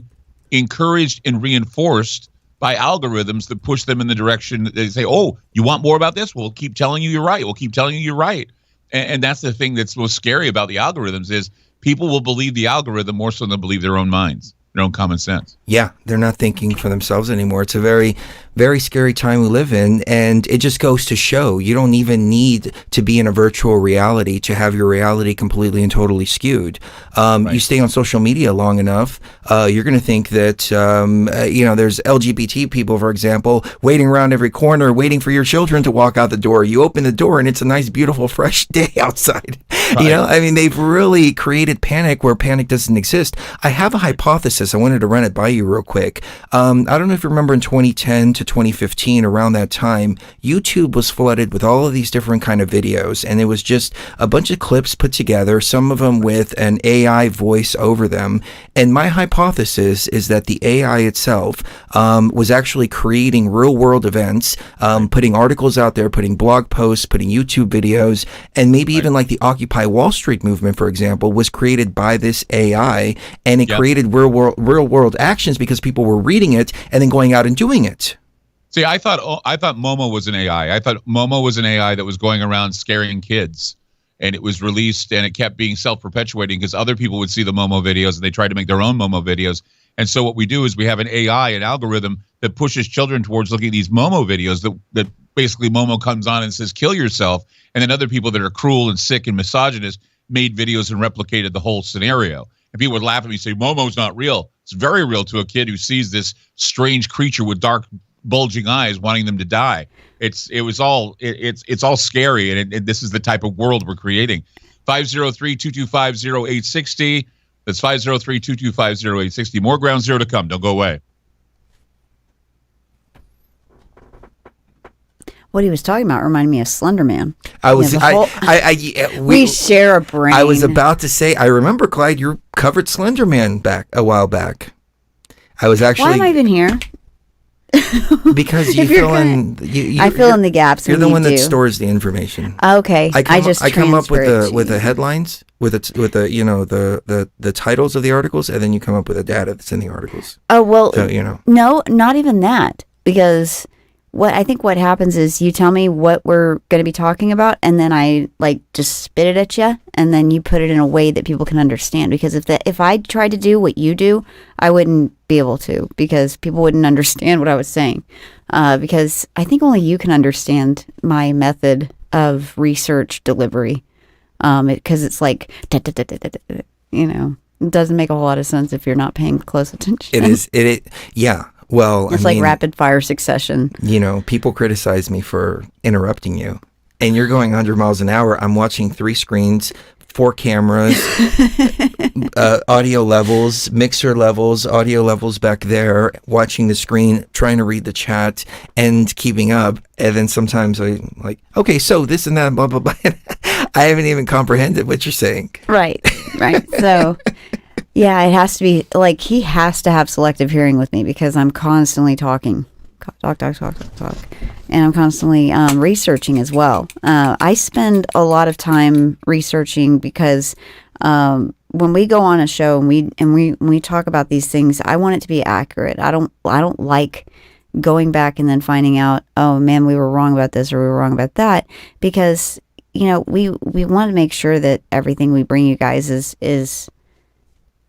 encouraged and reinforced by algorithms that push them in the direction that they say, "Oh, you want more about this? We'll keep telling you you're right. We'll keep telling you you're right." And that's the thing that's most scary about the algorithms is people will believe the algorithm more so than believe their own minds, their own common sense. Yeah, they're not thinking for themselves anymore. It's a very, very scary time we live in, and it just goes to show you don't even need to be in a virtual reality to have your reality completely and totally skewed. Right. You stay on social media long enough, you're going to think that, there's LGBT people, for example, waiting around every corner, waiting for your children to walk out the door. You open the door and it's a nice, beautiful, fresh day outside. Right. They've really created panic where panic doesn't exist. I have a hypothesis. I wanted to run it by you real quick. I don't know if you remember in 2010 to 2015, around that time, YouTube was flooded with all of these different kind of videos, and it was just a bunch of clips put together, some of them with an AI voice over them. And my hypothesis is that the AI itself was actually creating real world events, putting articles out there, putting blog posts, putting YouTube videos, and maybe even like the Occupy Wall Street movement, for example, was created by this AI, and it created real world actions because people were reading it and then going out and doing it. See, I thought Momo was an AI. I thought Momo was an AI that was going around scaring kids, and it was released, and it kept being self-perpetuating because other people would see the Momo videos, and they tried to make their own Momo videos. And so what we do is we have an AI, an algorithm that pushes children towards looking at these Momo videos that basically Momo comes on and says, "Kill yourself," and then other people that are cruel and sick and misogynist made videos and replicated the whole scenario. And people would laugh at me and say, "Momo's not real." It's very real to a kid who sees this strange creature with dark bulging eyes wanting them to die. It's all scary, and this is the type of world we're creating. 503-225-0860. That's 503-225-0860. More Ground Zero to come. Don't go away. What he was talking about reminded me of Slender Man. We share a brain. I was about to say, I remember, Clyde, you covered Slender Man a while back. I was actually. Why am I even here? Because you fill in. I fill in the gaps. You're the one that stores the information. Okay, I come up with the headlines, with the titles of the articles, and then you come up with the data that's in the articles. Oh well, so, no, not even that, because what happens is you tell me what we're going to be talking about, and then I like just spit it at you, and then you put it in a way that people can understand. Because if I tried to do what you do, I wouldn't be able to, because people wouldn't understand what I was saying. Because I think only you can understand my method of research delivery. Because it's like, you know, it doesn't make a whole lot of sense if you're not paying close attention. Yeah. Well, it's like rapid fire succession. You know, people criticize me for interrupting you, and you're going 100 miles an hour. I'm watching 3 screens, 4 cameras, audio levels, mixer levels, audio levels back there, watching the screen, trying to read the chat and keeping up. And then sometimes I'm like, okay, so this and that, blah, blah, blah. I haven't even comprehended what you're saying. Right. So, yeah, it has to be like he has to have selective hearing with me, because I'm constantly talking. Talk. And I'm constantly researching as well. I spend a lot of time researching because when we go on a show and we talk about these things, I want it to be accurate. I don't like going back and then finding out, oh man, we were wrong about this or we were wrong about that, because you know we want to make sure that everything we bring you guys is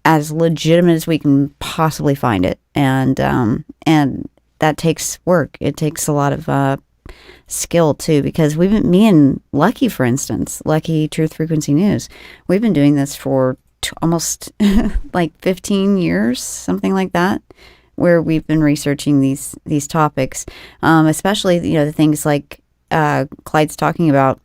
as legitimate as we can possibly find it, and that takes work. It takes a lot of skill too, because me and Lucky, for instance, Lucky Truth Frequency News, we've been doing this for almost like 15 years, something like that, where we've been researching these topics, especially, you know, the things like Clyde's talking about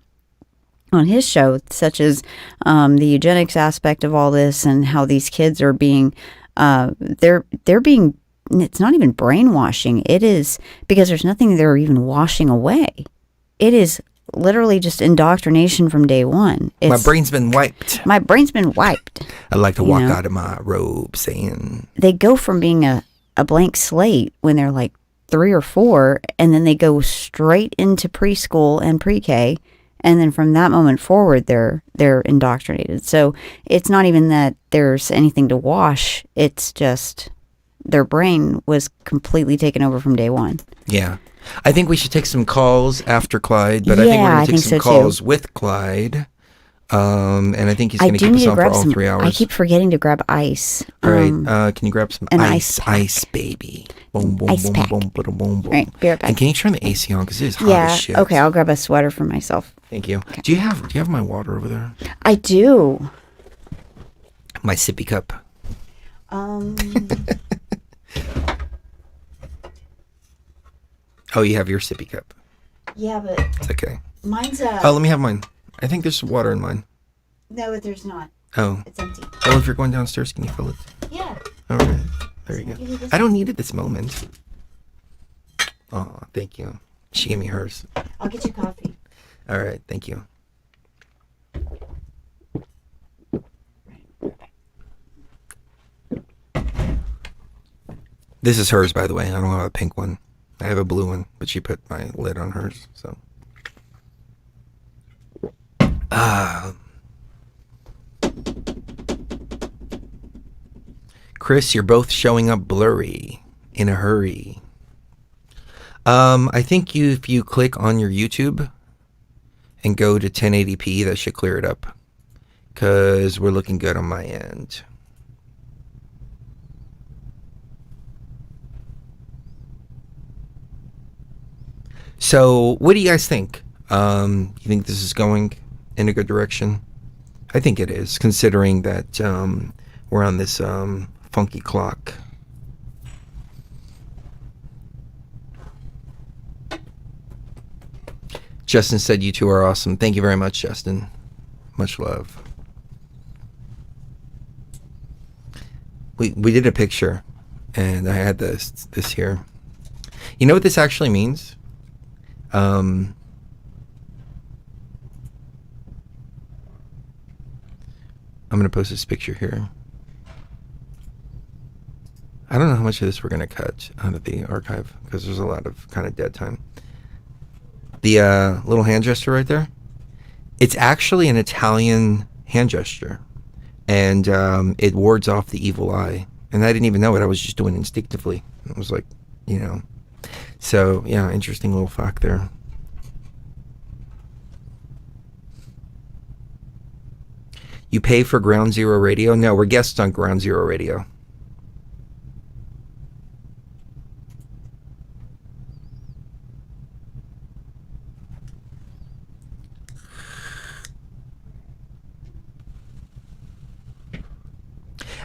on his show, such as the eugenics aspect of all this, and how these kids are being they're being, it's not even brainwashing. It is, because there's nothing they're even washing away. It is literally just indoctrination from day one. My brain's been wiped. I like to walk out of my robe saying... They go from being a blank slate when they're like 3 or 4, and then they go straight into preschool and pre-K, and then from that moment forward, they're indoctrinated. So it's not even that there's anything to wash. It's just... their brain was completely taken over from day one. Yeah. I think we should take some calls after Clyde, but I think we're going to take some calls with Clyde. And I think he's going to keep us on for all 3 hours. I keep forgetting to grab ice. All right. Can you grab some ice, baby? Boom, boom, ice boom, pack. boom, boom, boom, boom. All right, be right back. And can you turn the AC on? Because it is hot as shit. Okay, I'll grab a sweater for myself. Thank you. Okay. Do you have my water over there? I do. My sippy cup. Oh, you have your sippy cup. Yeah, but... It's okay. Mine's Oh, let me have mine. I think there's water in mine. No, there's not. Oh. It's empty. Well, if you're going downstairs, can you fill it? Yeah. All right. There you go. I don't need it this moment. Oh, thank you. She gave me hers. I'll get you coffee. All right. Thank you. This is hers, by the way. I don't have a pink one. I have a blue one, but she put my lid on hers, so. Chris, you're both showing up blurry in a hurry. I think if you click on your YouTube and go to 1080p, that should clear it up, because we're looking good on my end. So, what do you guys think? You think this is going in a good direction? I think it is, considering that we're on this funky clock. Justin said you two are awesome. Thank you very much, Justin. Much love. We did a picture, and I had this here. You know what this actually means? I'm going to post this picture here. I don't know how much of this we're going to cut out of the archive, because there's a lot of kind of dead time. The little hand gesture right there, it's actually an Italian hand gesture, and it wards off the evil eye. And I didn't even know it. I was just doing it instinctively. It was like, you know. So, yeah, interesting little fact there. You pay for Ground Zero Radio? No, we're guests on Ground Zero Radio.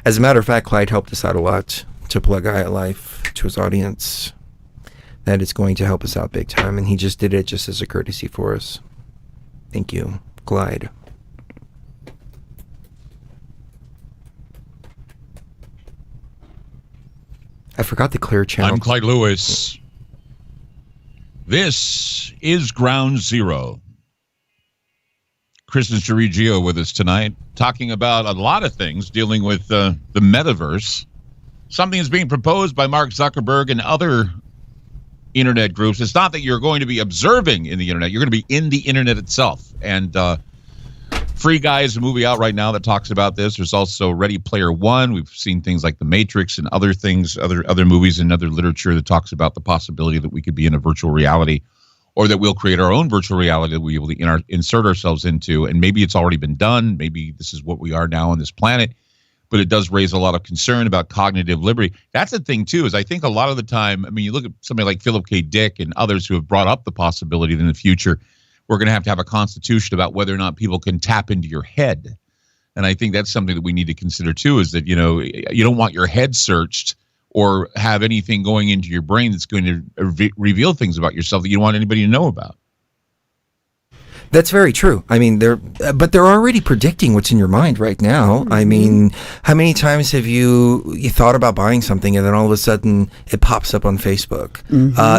As a matter of fact, Clyde helped us out a lot to plug High Life to his audience. That is going to help us out big time, and he just did it just as a courtesy for us. Thank you, Clyde. I forgot the clear channel. I'm Clyde Lewis. This is Ground Zero. Kristen Chirigio with us tonight, talking about a lot of things dealing with the metaverse. Something is being proposed by Mark Zuckerberg and other internet groups. It's not that you're going to be observing in the internet. You're going to be in the internet itself. And Free Guy is a movie out right now that talks about this. There's also Ready Player One. We've seen things like The Matrix and other things, other movies and other literature that talks about the possibility that we could be in a virtual reality, or that we'll create our own virtual reality that we will insert ourselves into. And maybe it's already been done. Maybe this is what we are now on this planet. But it does raise a lot of concern about cognitive liberty. That's the thing, too, is I think a lot of the time, I mean, you look at somebody like Philip K. Dick and others who have brought up the possibility that in the future, we're going to have a constitution about whether or not people can tap into your head. And I think that's something that we need to consider, too, is that, you know, you don't want your head searched or have anything going into your brain that's going to reveal things about yourself that you don't want anybody to know about. That's very true. I mean, but they're already predicting what's in your mind right now. I mean, how many times have you thought about buying something and then all of a sudden it pops up on Facebook?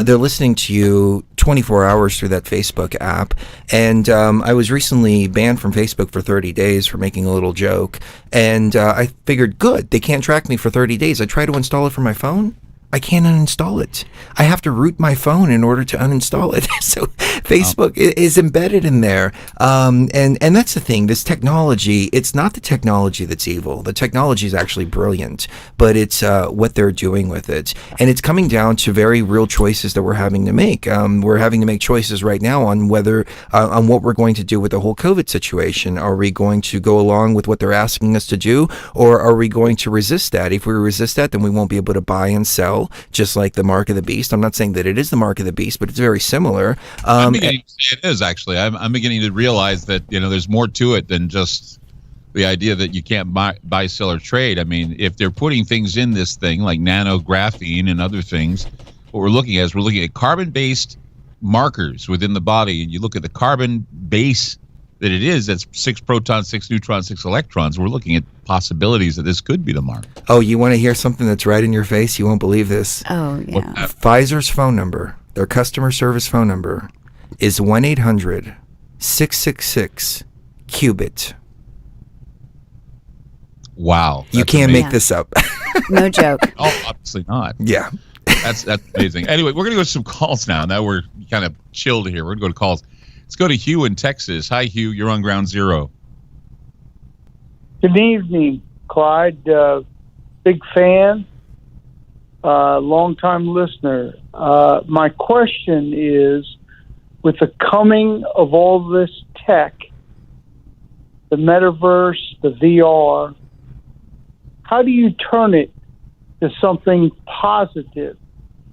They're listening to you 24 hours through that Facebook app. And I was recently banned from Facebook for 30 days for making a little joke. And I figured, good, they can't track me for 30 days. I try to install it from my phone. I can't uninstall it. I have to root my phone in order to uninstall it. So Facebook is embedded in there. And that's the thing, this technology, it's not the technology that's evil. The technology is actually brilliant, but it's what they're doing with it. And it's coming down to very real choices that we're having to make. We're having to make choices right now on whether, on what we're going to do with the whole COVID situation. Are we going to go along with what they're asking us to do, or are we going to resist that? If we resist that, then we won't be able to buy and sell, just like the mark of the beast. I'm not saying that it is the mark of the beast, but it's very similar. I'm beginning to say it is, actually. I'm beginning to realize that, you know, there's more to it than just the idea that you can't buy, sell, or trade. I mean, if they're putting things in this thing like nanographene and other things, what we're looking at is we're looking at carbon-based markers within the body, and you look at the carbon base that it is, that's 6 protons, 6 neutrons, 6 electrons. We're looking at possibilities that this could be the mark. Oh, you want to hear something that's right in your face? You won't believe this. Oh, yeah. Pfizer's phone number, their customer service phone number, is 1-800-666-QUBIT. Wow. You can't make this up. No joke. Oh, obviously not. Yeah. That's amazing. Anyway, we're going to go to some calls now. Now we're kind of chilled here. We're going to go to calls. Let's go to Hugh in Texas. Hi, Hugh. You're on Ground Zero. Good evening, Clyde. Big fan, long-time listener. My question is, with the coming of all this tech, the metaverse, the VR, how do you turn it to something positive?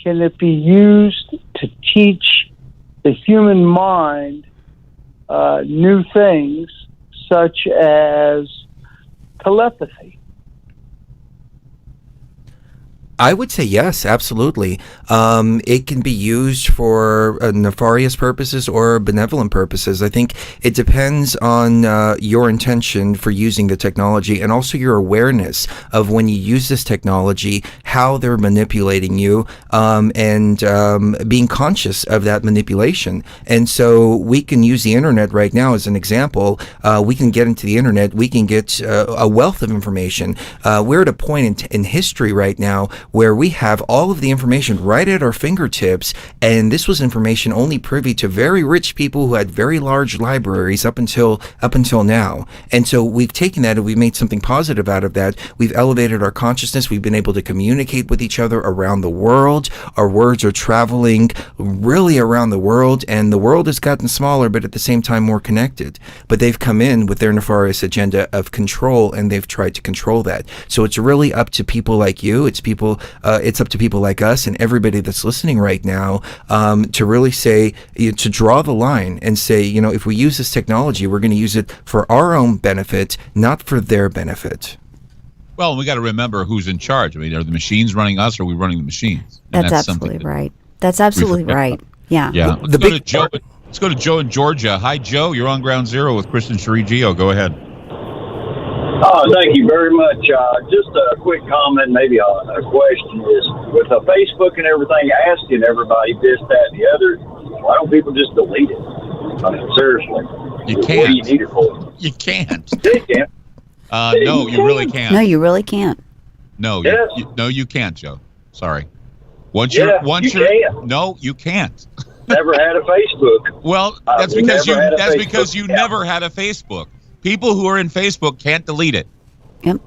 Can it be used to teach the human mind new things, such as telepathy? I would say yes, absolutely. It can be used for nefarious purposes or benevolent purposes. I think it depends on your intention for using the technology, and also your awareness of when you use this technology, how they're manipulating you, and being conscious of that manipulation. And so we can use the internet right now as an example. We can get into the internet. We can get a wealth of information. We're at a point in history right now where we have all of the information right at our fingertips, and this was information only privy to very rich people who had very large libraries up until now. And so we've taken that and we've made something positive out of that. We've elevated our consciousness. We've been able to communicate communicate with each other around the world. Our words are traveling really around the world, and the world has gotten smaller, but at the same time more connected. But they've come in with their nefarious agenda of control, and they've tried to control that. So it's really up to people like you. It's up to people like us and everybody that's listening right now to really say, to draw the line and say, if we use this technology, we're going to use it for our own benefit, not for their benefit. Well, we got to remember who's in charge. I mean, are the machines running us, or are we running the machines? And That's absolutely right. That's absolutely right. Yeah. Yeah. Let's go to Joe. Let's go to Joe in Georgia. Hi, Joe. You're on Ground Zero with Chris and Cherie Geo. Go ahead. Oh, thank you very much. Just a quick comment, maybe a question is, with the Facebook and everything asking everybody this, that, and the other, why don't people just delete it? I mean, seriously. You can't. What do you need it for? You can't. You can't. No, you really can't. No, you really can't. No, Yes. no, you can't, Joe. Sorry. You can. No, you can't. Never had a Facebook. Well, that's because you never had a Facebook. People who are in Facebook can't delete it. Yep.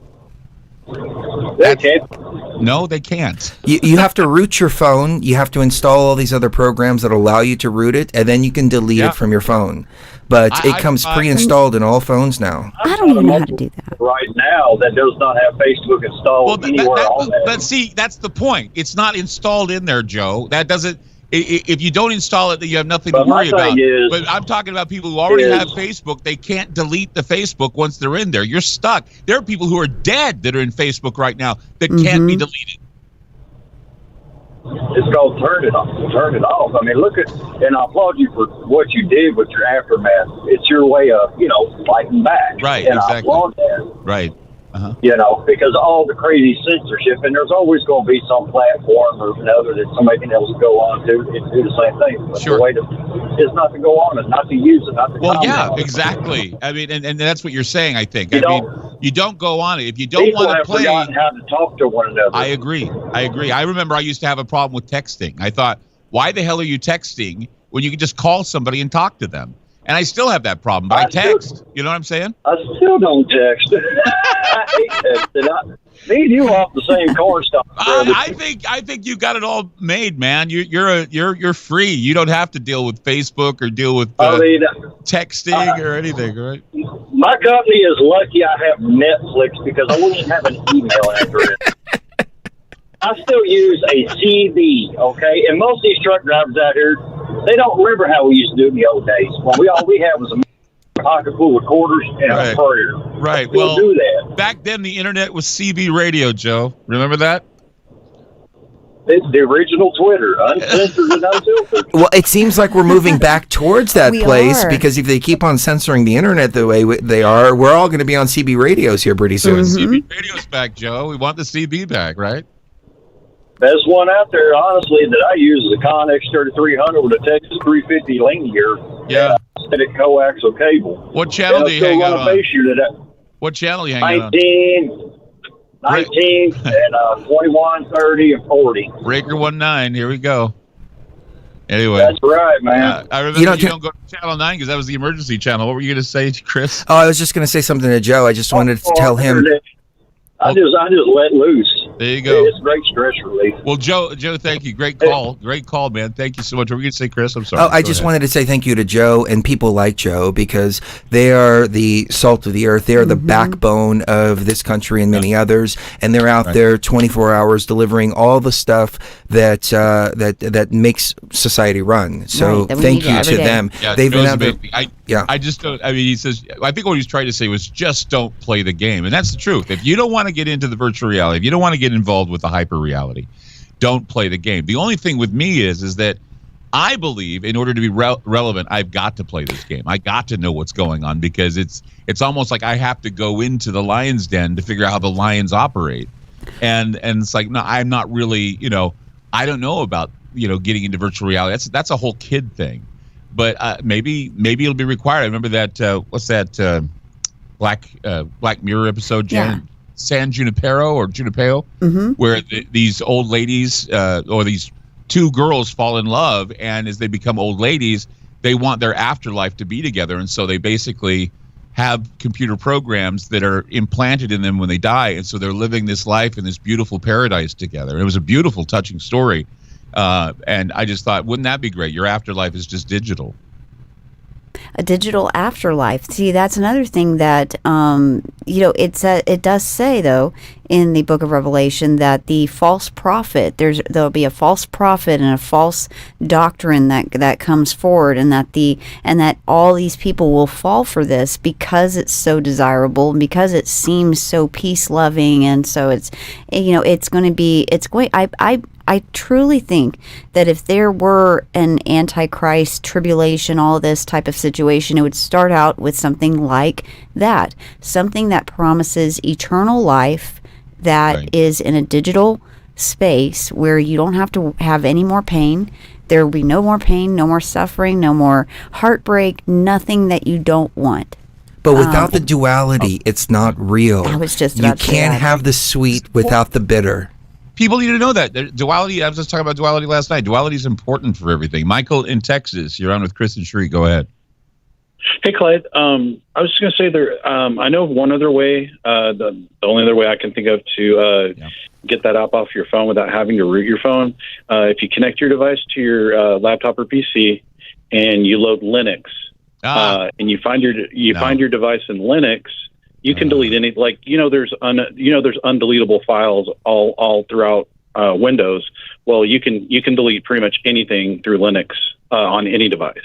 They can't. No, they can't. You have to root your phone. You have to install all these other programs that allow you to root it, and then you can delete it from your phone. But it comes pre-installed in all phones now. I don't even know how to do that. Right now, that does not have Facebook installed anywhere on there. But see, that's the point. It's not installed in there, Joe. That doesn't. If you don't install it, then you have nothing to worry about. But I'm talking about people who already have Facebook. They can't delete the Facebook once they're in there. You're stuck. There are people who are dead that are in Facebook right now that can't be deleted. It's called turn it off. Turn it off. I mean, look at, and I applaud you for what you did with your aftermath. It's your way of, fighting back. Right, and exactly. I applaud that. Right. Uh-huh. Because all the crazy censorship, and there's always going to be some platform or another that somebody else go on to and do the same thing. But the way is not to go on and not to use it, not to comment on it. Exactly. I mean, and that's what you're saying, I think. You don't go on it. If you don't want to play... People have forgotten how to talk to one another. I agree. I remember I used to have a problem with texting. I thought, why the hell are you texting when you can just call somebody and talk to them? And I still have that problem, but I text. You know what I'm saying? I still don't text. I hate texting. Me and you are off the same cornstalk. I think you got it all made, man. You're free. You don't have to deal with Facebook or deal with texting or anything, right? My company is lucky I have Netflix because I wouldn't have an email address. I still use a CB, okay? And most of these truck drivers out here, they don't remember how we used to do it in the old days. When all we had was a pocket full of quarters and a prayer. Right. We'll do that. Back then the internet was CB radio, Joe. Remember that? It's the original Twitter, uncensored and unfiltered. Well, it seems like we're moving back towards that place because if they keep on censoring the internet the way they are, we're all going to be on CB radios here pretty soon. CB radio's back, Joe. We want the CB back, right? Best one out there, honestly, that I use is a Connex 3300 with a Texas 350 linear. Yeah. Instead of coaxial cable. What channel do you hang out on? What channel do you hang out on? 19 and 21, 30, and 40. Breaker 19. Here we go. Anyway. That's right, man. I remember you don't go to Channel 9 because that was the emergency channel. What were you going to say, Chris? Oh, I was just going to say something to Joe. I just wanted to tell him. I just let loose. There you go. It's great stress relief. Well, Joe, thank you. Great call. Great call, man. Thank you so much. What were you going to say, Chris? I'm sorry. Oh, I just wanted to say thank you to Joe and people like Joe because they are the salt of the earth. They are the backbone of this country and many others. And they're out there 24 hours delivering all the stuff that that makes society run. So thank you to them. Yeah, they've been out there. I just don't. I mean, he says. I think what he's trying to say was just don't play the game, and that's the truth. If you don't want to get into the virtual reality, if you don't want to get involved with the hyper reality, don't play the game. The only thing with me is that I believe in order to be relevant, I've got to play this game. I got to know what's going on because it's almost like I have to go into the lion's den to figure out how the lions operate, and it's like no, I'm not really I don't know about getting into virtual reality. That's a whole kid thing. But maybe it'll be required. I remember that what's that Black Mirror episode, San Junipero or Junipeo, where these old ladies or these two girls fall in love, and as they become old ladies, they want their afterlife to be together, and so they basically have computer programs that are implanted in them when they die, and so they're living this life in this beautiful paradise together. It was a beautiful, touching story, and I just thought, wouldn't that be great? Your afterlife is just digital. A digital afterlife. See, that's another thing that it does say though in the book of Revelation that the false prophet, there'll be a false prophet and a false doctrine that comes forward, and that all these people will fall for this because it's so desirable and because it seems so peace loving, and so I truly think that if there were an antichrist, tribulation, all this type of situation, it would start out with something like that. Something that promises eternal life that Right. is in a digital space where you don't have to have any more pain. There will be no more pain, no more suffering, no more heartbreak, nothing that you don't want. But without the duality, it's not real. I was just You about to say can't that. have the sweet without the bitter. People need to know that. Duality, I was just talking about duality last night. Duality is important for everything. Michael in Texas, you're on with Chris and Sheree. Go ahead. Hey, Clyde. I was just going to say I know of one other way, the only other way I can think of to get that app off your phone without having to root your phone. If you connect your device to your laptop or PC and you load Linux, and you find your device in Linux, you can delete any, there's undeletable files all throughout Windows. Well, you can delete pretty much anything through Linux on any device.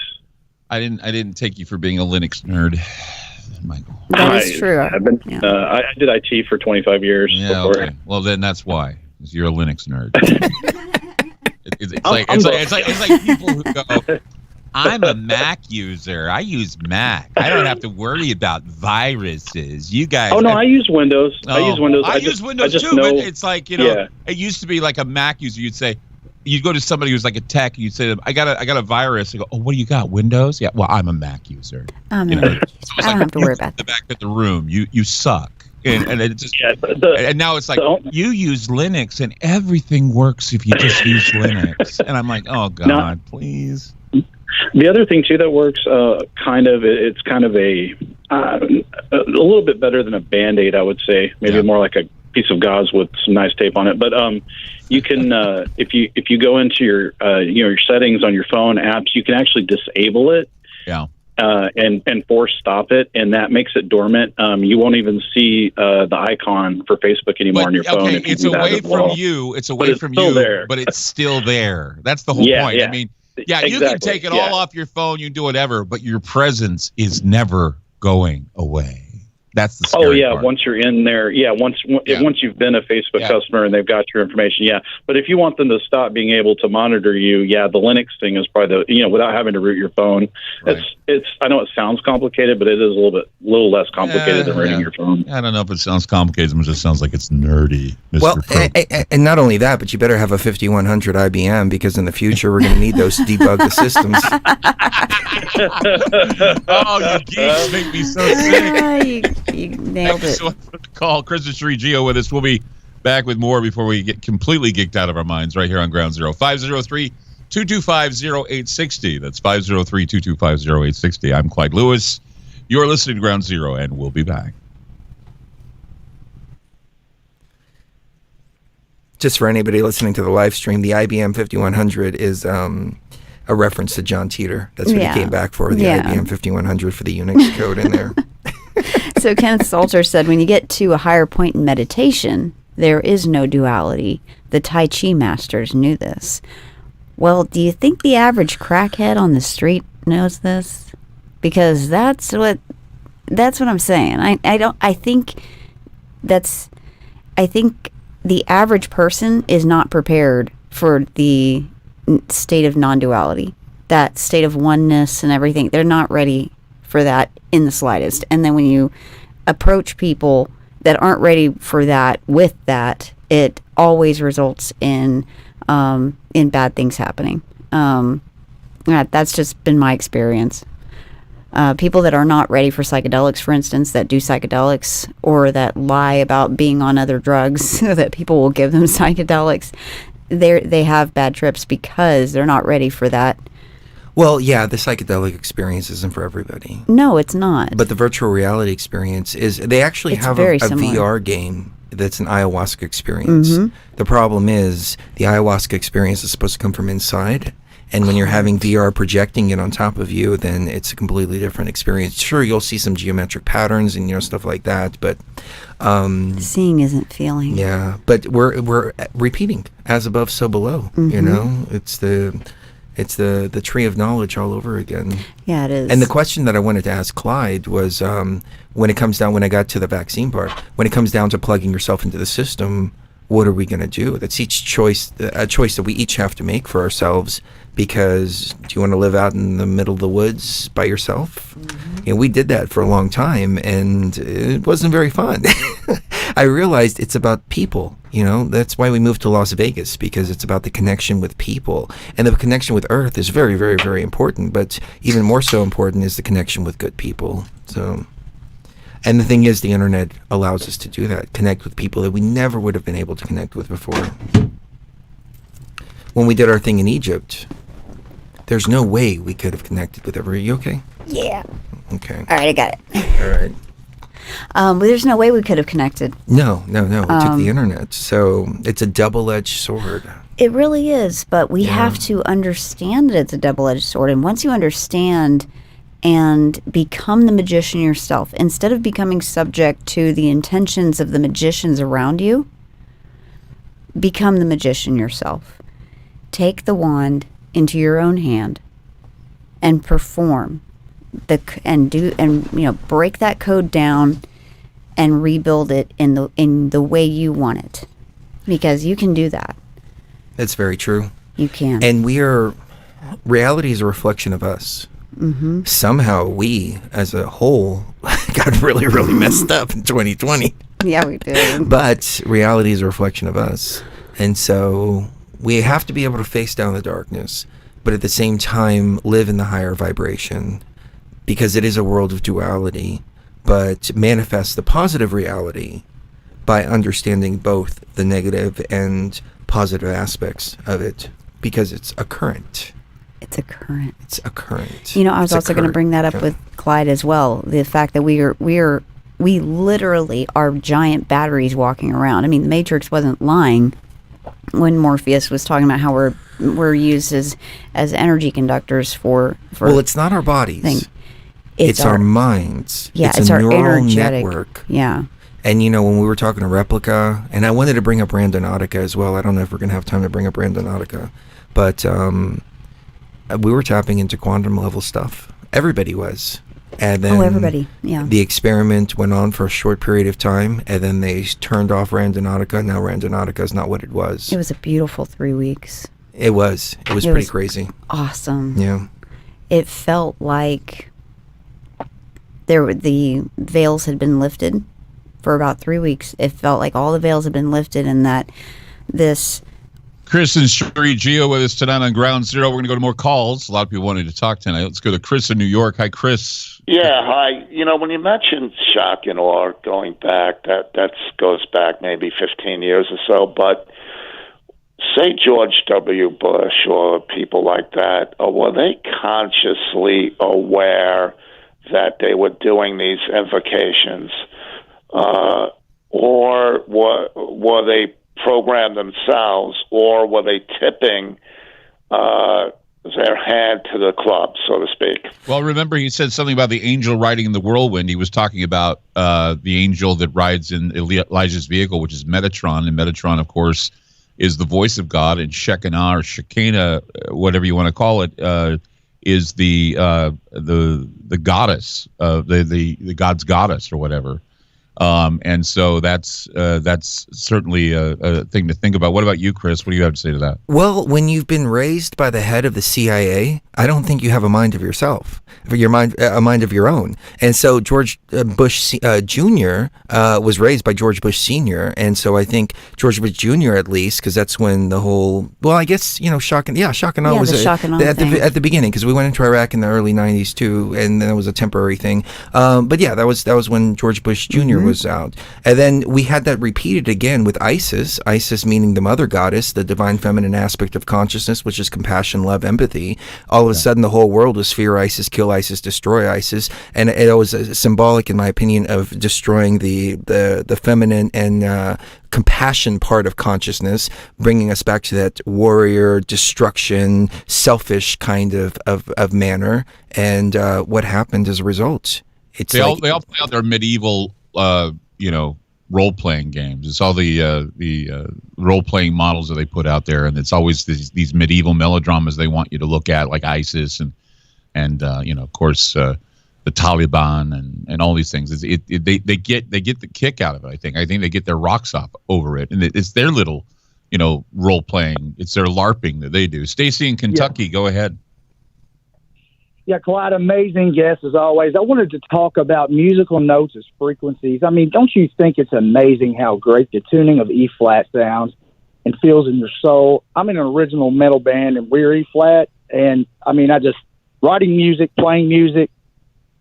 I didn't take you for being a Linux nerd, Michael. That is true. I've been, I did IT for 25 years before. Okay. Well, then that's why. 'Cause you're a Linux nerd. It's like people who go, I'm a Mac user. I use Mac. I don't have to worry about viruses. You guys. Oh no, I use Windows. I use Windows. I use Windows too, but it's like, it used to be like a Mac user. You'd go to somebody who's like a tech, and you'd say to them, I got a virus. They go, oh, what do you got? Windows? Yeah. Well, I'm a Mac user. I don't have to worry about the that. back of the room. You suck. And it just and now it's like you use Linux and everything works if you just use Linux. And I'm like, oh God, please. The other thing too that works, it's kind of a little bit better than a Band-Aid, I would say. Maybe more like a piece of gauze with some nice tape on it. But you can, if you go into your your settings on your phone apps, you can actually disable it. Yeah. And force stop it, and that makes it dormant. You won't even see the icon for Facebook anymore on your phone. Okay, it's away from you. It's away from you, but it's still there. That's the whole point. Yeah. I mean, exactly. You can take it all off your phone. You can do whatever, but your presence is never going away. That's the scary part. Once you're in there, once you've been a Facebook customer and they've got your information, But if you want them to stop being able to monitor you, the Linux thing is probably without having to root your phone. Right. It's I know it sounds complicated, but it is a little less complicated than rooting your phone. I don't know if it sounds complicated, it just sounds like it's nerdy. Mr. Well, and not only that, but you better have a 5100 IBM, because in the future we're going to need those to debug the systems. Oh, you geeks make me so sick. You nailed it. So for the call, Chris and Sheree Geo with us. We'll be back with more before we get completely geeked out of our minds right here on Ground Zero. 503-225-0860. That's 503-225-0860. I'm Clyde Lewis. You're listening to Ground Zero, and we'll be back. Just for anybody listening to the live stream, the IBM 5100 is a reference to John Teeter. That's what he came back for, the IBM 5100 for the Unix code in there. So Kenneth Salter said, when you get to a higher point in meditation, there is no duality. The Tai Chi masters knew this. Well, do you think the average crackhead on the street knows this? Because that's what I'm saying. I think the average person is not prepared for the state of non-duality, that state of oneness and everything. They're not ready for that in the slightest. And then when you approach people that aren't ready for that with that, it always results in bad things happening. That's just been my experience. People that are not ready for psychedelics, for instance, that do psychedelics or that lie about being on other drugs so that people will give them psychedelics, they have bad trips because they're not ready for that. Well, yeah, the psychedelic experience isn't for everybody. No, it's not. But the virtual reality experience is, they actually It's have very a similar. VR game that's an ayahuasca experience. Mm-hmm. The problem is the ayahuasca experience is supposed to come from inside. And when you're having VR projecting it on top of you, then it's a completely different experience. Sure, you'll see some geometric patterns and stuff like that, but Seeing isn't feeling. yeah. But we're repeating, as above, so below. Mm-hmm. It's the tree of knowledge all over again. Yeah, it is. And the question that I wanted to ask Clyde was, when I got to the vaccine part, when it comes down to plugging yourself into the system, what are we going to do? That's a choice that we each have to make for ourselves. Because do you want to live out in the middle of the woods by yourself? Mm-hmm. We did that for a long time, and it wasn't very fun. I realized it's about people. That's why we moved to Las Vegas, because it's about the connection with people. And the connection with Earth is very, very, very important. But even more so important is the connection with good people. So, and the thing is, the internet allows us to do that, connect with people that we never would have been able to connect with before. When we did our thing in Egypt, there's no way we could have connected with everyone. Are you okay? Yeah. Okay. All right, I got it. All right. But there's no way we could have connected. No. We took the internet. So it's a double-edged sword. It really is, but we Yeah. have to understand that it's a double-edged sword. And once you understand and become the magician yourself, instead of becoming subject to the intentions of the magicians around you, become the magician yourself. Take the wand into your own hand and perform break that code down and rebuild it in the way you want it, because you can do that. That's very true. You can. And reality is a reflection of us. Mm-hmm. Somehow we, as a whole, got really, really messed up in 2020. Yeah, we did. But reality is a reflection of us. And so we have to be able to face down the darkness, but at the same time live in the higher vibration, because it is a world of duality, but manifest the positive reality by understanding both the negative and positive aspects of it, because it's a current. It's a current. It's a current. I was also going to bring that up with Clyde as well. The fact that we literally are giant batteries walking around. I mean, the Matrix wasn't lying when Morpheus was talking about how we're used as energy conductors for Well, it's not our bodies. thing. It's our minds. Yeah, it's a our neural energetic network. Yeah. And when we were talking to Replica, and I wanted to bring up Randonautica as well. I don't know if we're going to have time to bring up Randonautica, but we were tapping into quantum level stuff. Everybody was. And then everybody. Yeah. The experiment went on for a short period of time, and then they turned off Randonautica. Now Randonautica is not what it was. It was a beautiful 3 weeks. It was pretty crazy. Awesome. Yeah. It felt like the veils had been lifted for about 3 weeks. It felt like all the veils had been lifted, and that this... Chris and Sherry Gio with us tonight on Ground Zero. We're going to go to more calls. A lot of people wanted to talk tonight. Let's go to Chris in New York. Hi, Chris. Yeah, hi. When you mentioned shock and awe going back, that goes back maybe 15 years or so. But say George W. Bush or people like that, were they consciously aware that they were doing these invocations, or were they programmed themselves, or were they tipping their hand to the club, so to speak? Well, remember he said something about the angel riding in the whirlwind. He was talking about the angel that rides in Elijah's vehicle, which is Metatron. And Metatron, of course, is the voice of God. And Shekinah or Shekinah, whatever you want to call it, is the goddess, the God's goddess or whatever. And so that's certainly a thing to think about. What about you, Chris? What do you have to say to that? Well, when you've been raised by the head of the CIA, I don't think you have a mind of yourself, a mind of your own. And so George Bush Jr. Was raised by George Bush Sr. And so I think George Bush Jr. at least, because that's when the whole, well, I guess, shock and awe was at the beginning, because we went into Iraq in the early 90s too, and that was a temporary thing. But yeah, that was when George Bush Jr. was out. And then we had that repeated again with Isis. Isis meaning the mother goddess, the divine feminine aspect of consciousness, which is compassion, love, empathy. All of a sudden, the whole world was fear Isis, kill Isis, destroy Isis, and it was symbolic, in my opinion, of destroying the feminine and compassion part of consciousness, bringing us back to that warrior, destruction, selfish kind of manner. And what happened as a result? It's they all play out their medieval, role playing games. It's all the role playing models that they put out there, and it's always these medieval melodramas they want you to look at, like ISIS and of course the Taliban and all these things. They get the kick out of it. I think they get their rocks off over it, and it's their little role playing. It's their LARPing that they do. Stacy in Kentucky, Go ahead. Yeah, Clyde, amazing guest as always. I wanted to talk about musical notes as frequencies. I mean, don't you think it's amazing how great the tuning of E-flat sounds and feels in your soul? I'm in an original metal band and we're E-flat, and I mean, writing music, playing music,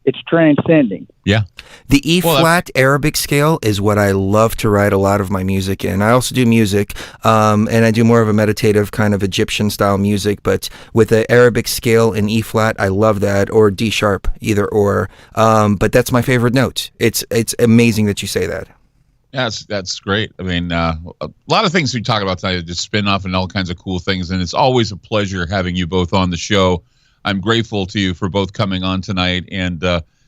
it's transcending. Yeah. The E-flat Arabic scale is what I love to write a lot of my music in. I also do music, and I do more of a meditative kind of Egyptian style music, but with the Arabic scale in E-flat, I love that, or D sharp, either or. But that's my favorite note. It's amazing that you say that. Yeah, that's great. I mean, a lot of things we talk about tonight, just spin off and all kinds of cool things, and it's always a pleasure having you both on the show. I'm grateful to you for both coming on tonight and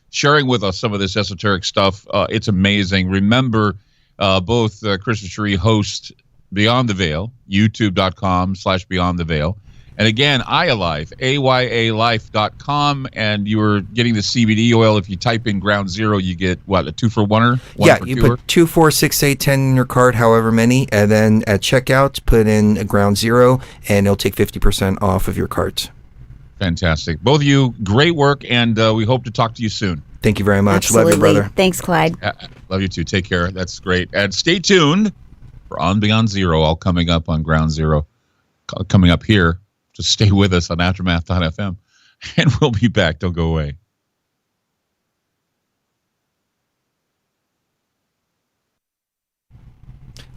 sharing with us some of this esoteric stuff. It's amazing. Remember, both Chris and Cherie host Beyond the Veil, youtube.com/Beyond the Veil. And again, AyaLife, AYALife.com. And you are getting the CBD oil. If you type in Ground Zero, you get, what, a 2-for-1-er? Yeah, you put 2, 4, 6, 8, 10 in your cart, however many. And then at checkout, put in a Ground Zero, and it'll take 50% off of your cart. Fantastic. Both of you, great work, and we hope to talk to you soon. Thank you very much. Absolutely. Love you, brother. Thanks, Clyde. Love you too. Take care. That's great. And stay tuned for On Beyond Zero, all coming up on Ground Zero, coming up here. Just stay with us on Aftermath.fm, and we'll be back. Don't go away.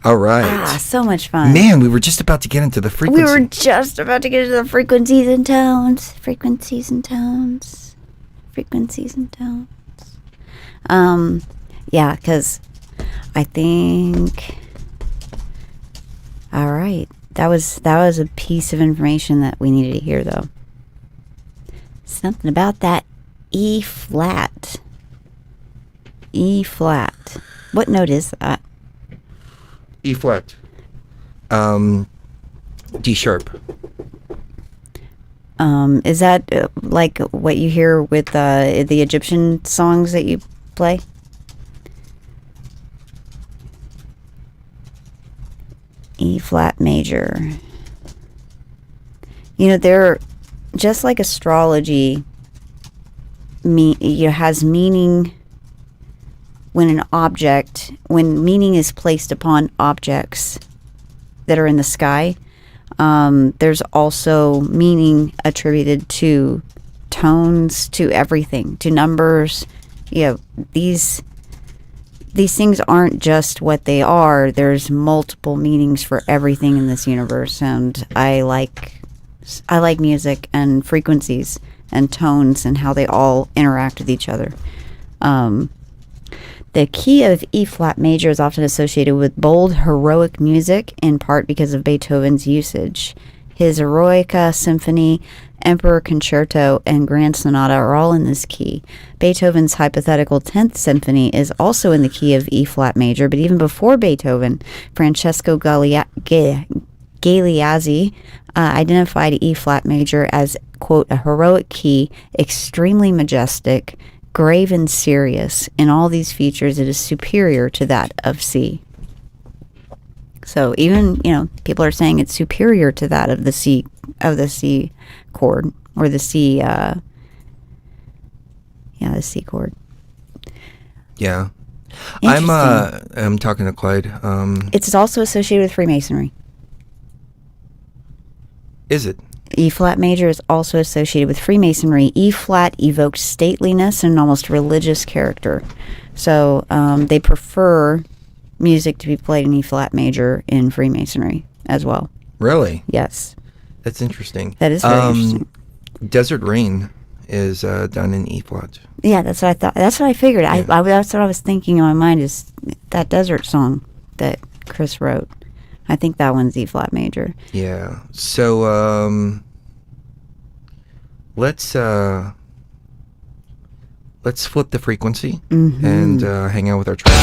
All right. So much fun. Man, we were just about to get into the frequency. We were just about to get into the frequencies and tones. Frequencies and tones. Frequencies and tones. Yeah, because I think... All right. That was a piece of information that we needed to hear, though. Something about that E-flat. E-flat. What note is that? E-flat. D sharp. Is that like what you hear with the Egyptian songs that you play? E-flat major. They're just like astrology. Has meaning when meaning is placed upon objects that are in the sky. There's also meaning attributed to tones, to everything, to numbers. These things aren't just what they are. There's multiple meanings for everything in this universe, and I like music and frequencies and tones and how they all interact with each other. The key of E-flat major is often associated with bold, heroic music, in part because of Beethoven's usage. His Eroica Symphony, Emperor Concerto, and Grand Sonata are all in this key. Beethoven's hypothetical 10th Symphony is also in the key of E-flat major, but even before Beethoven, Francesco Galeazzi identified E-flat major as, quote, a heroic key, extremely majestic, grave and serious. In all these features, it is superior to that of C. So even, people are saying it's superior to that of the C chord, or the C, the C chord. Yeah. I'm talking to Clyde. It's also associated with Freemasonry. Is it? E flat major is also associated with Freemasonry. E flat evokes stateliness and almost religious character. So they prefer music to be played in E flat major in Freemasonry as well. Really? Yes. That's interesting. That is very interesting. Desert Rain is done in E flat. Yeah, that's what I thought. That's what I figured. Yeah. That's what I was thinking in my mind is that desert song that Chris wrote. I think that one's E flat major. Yeah. So let's flip the frequency and hang out with our track.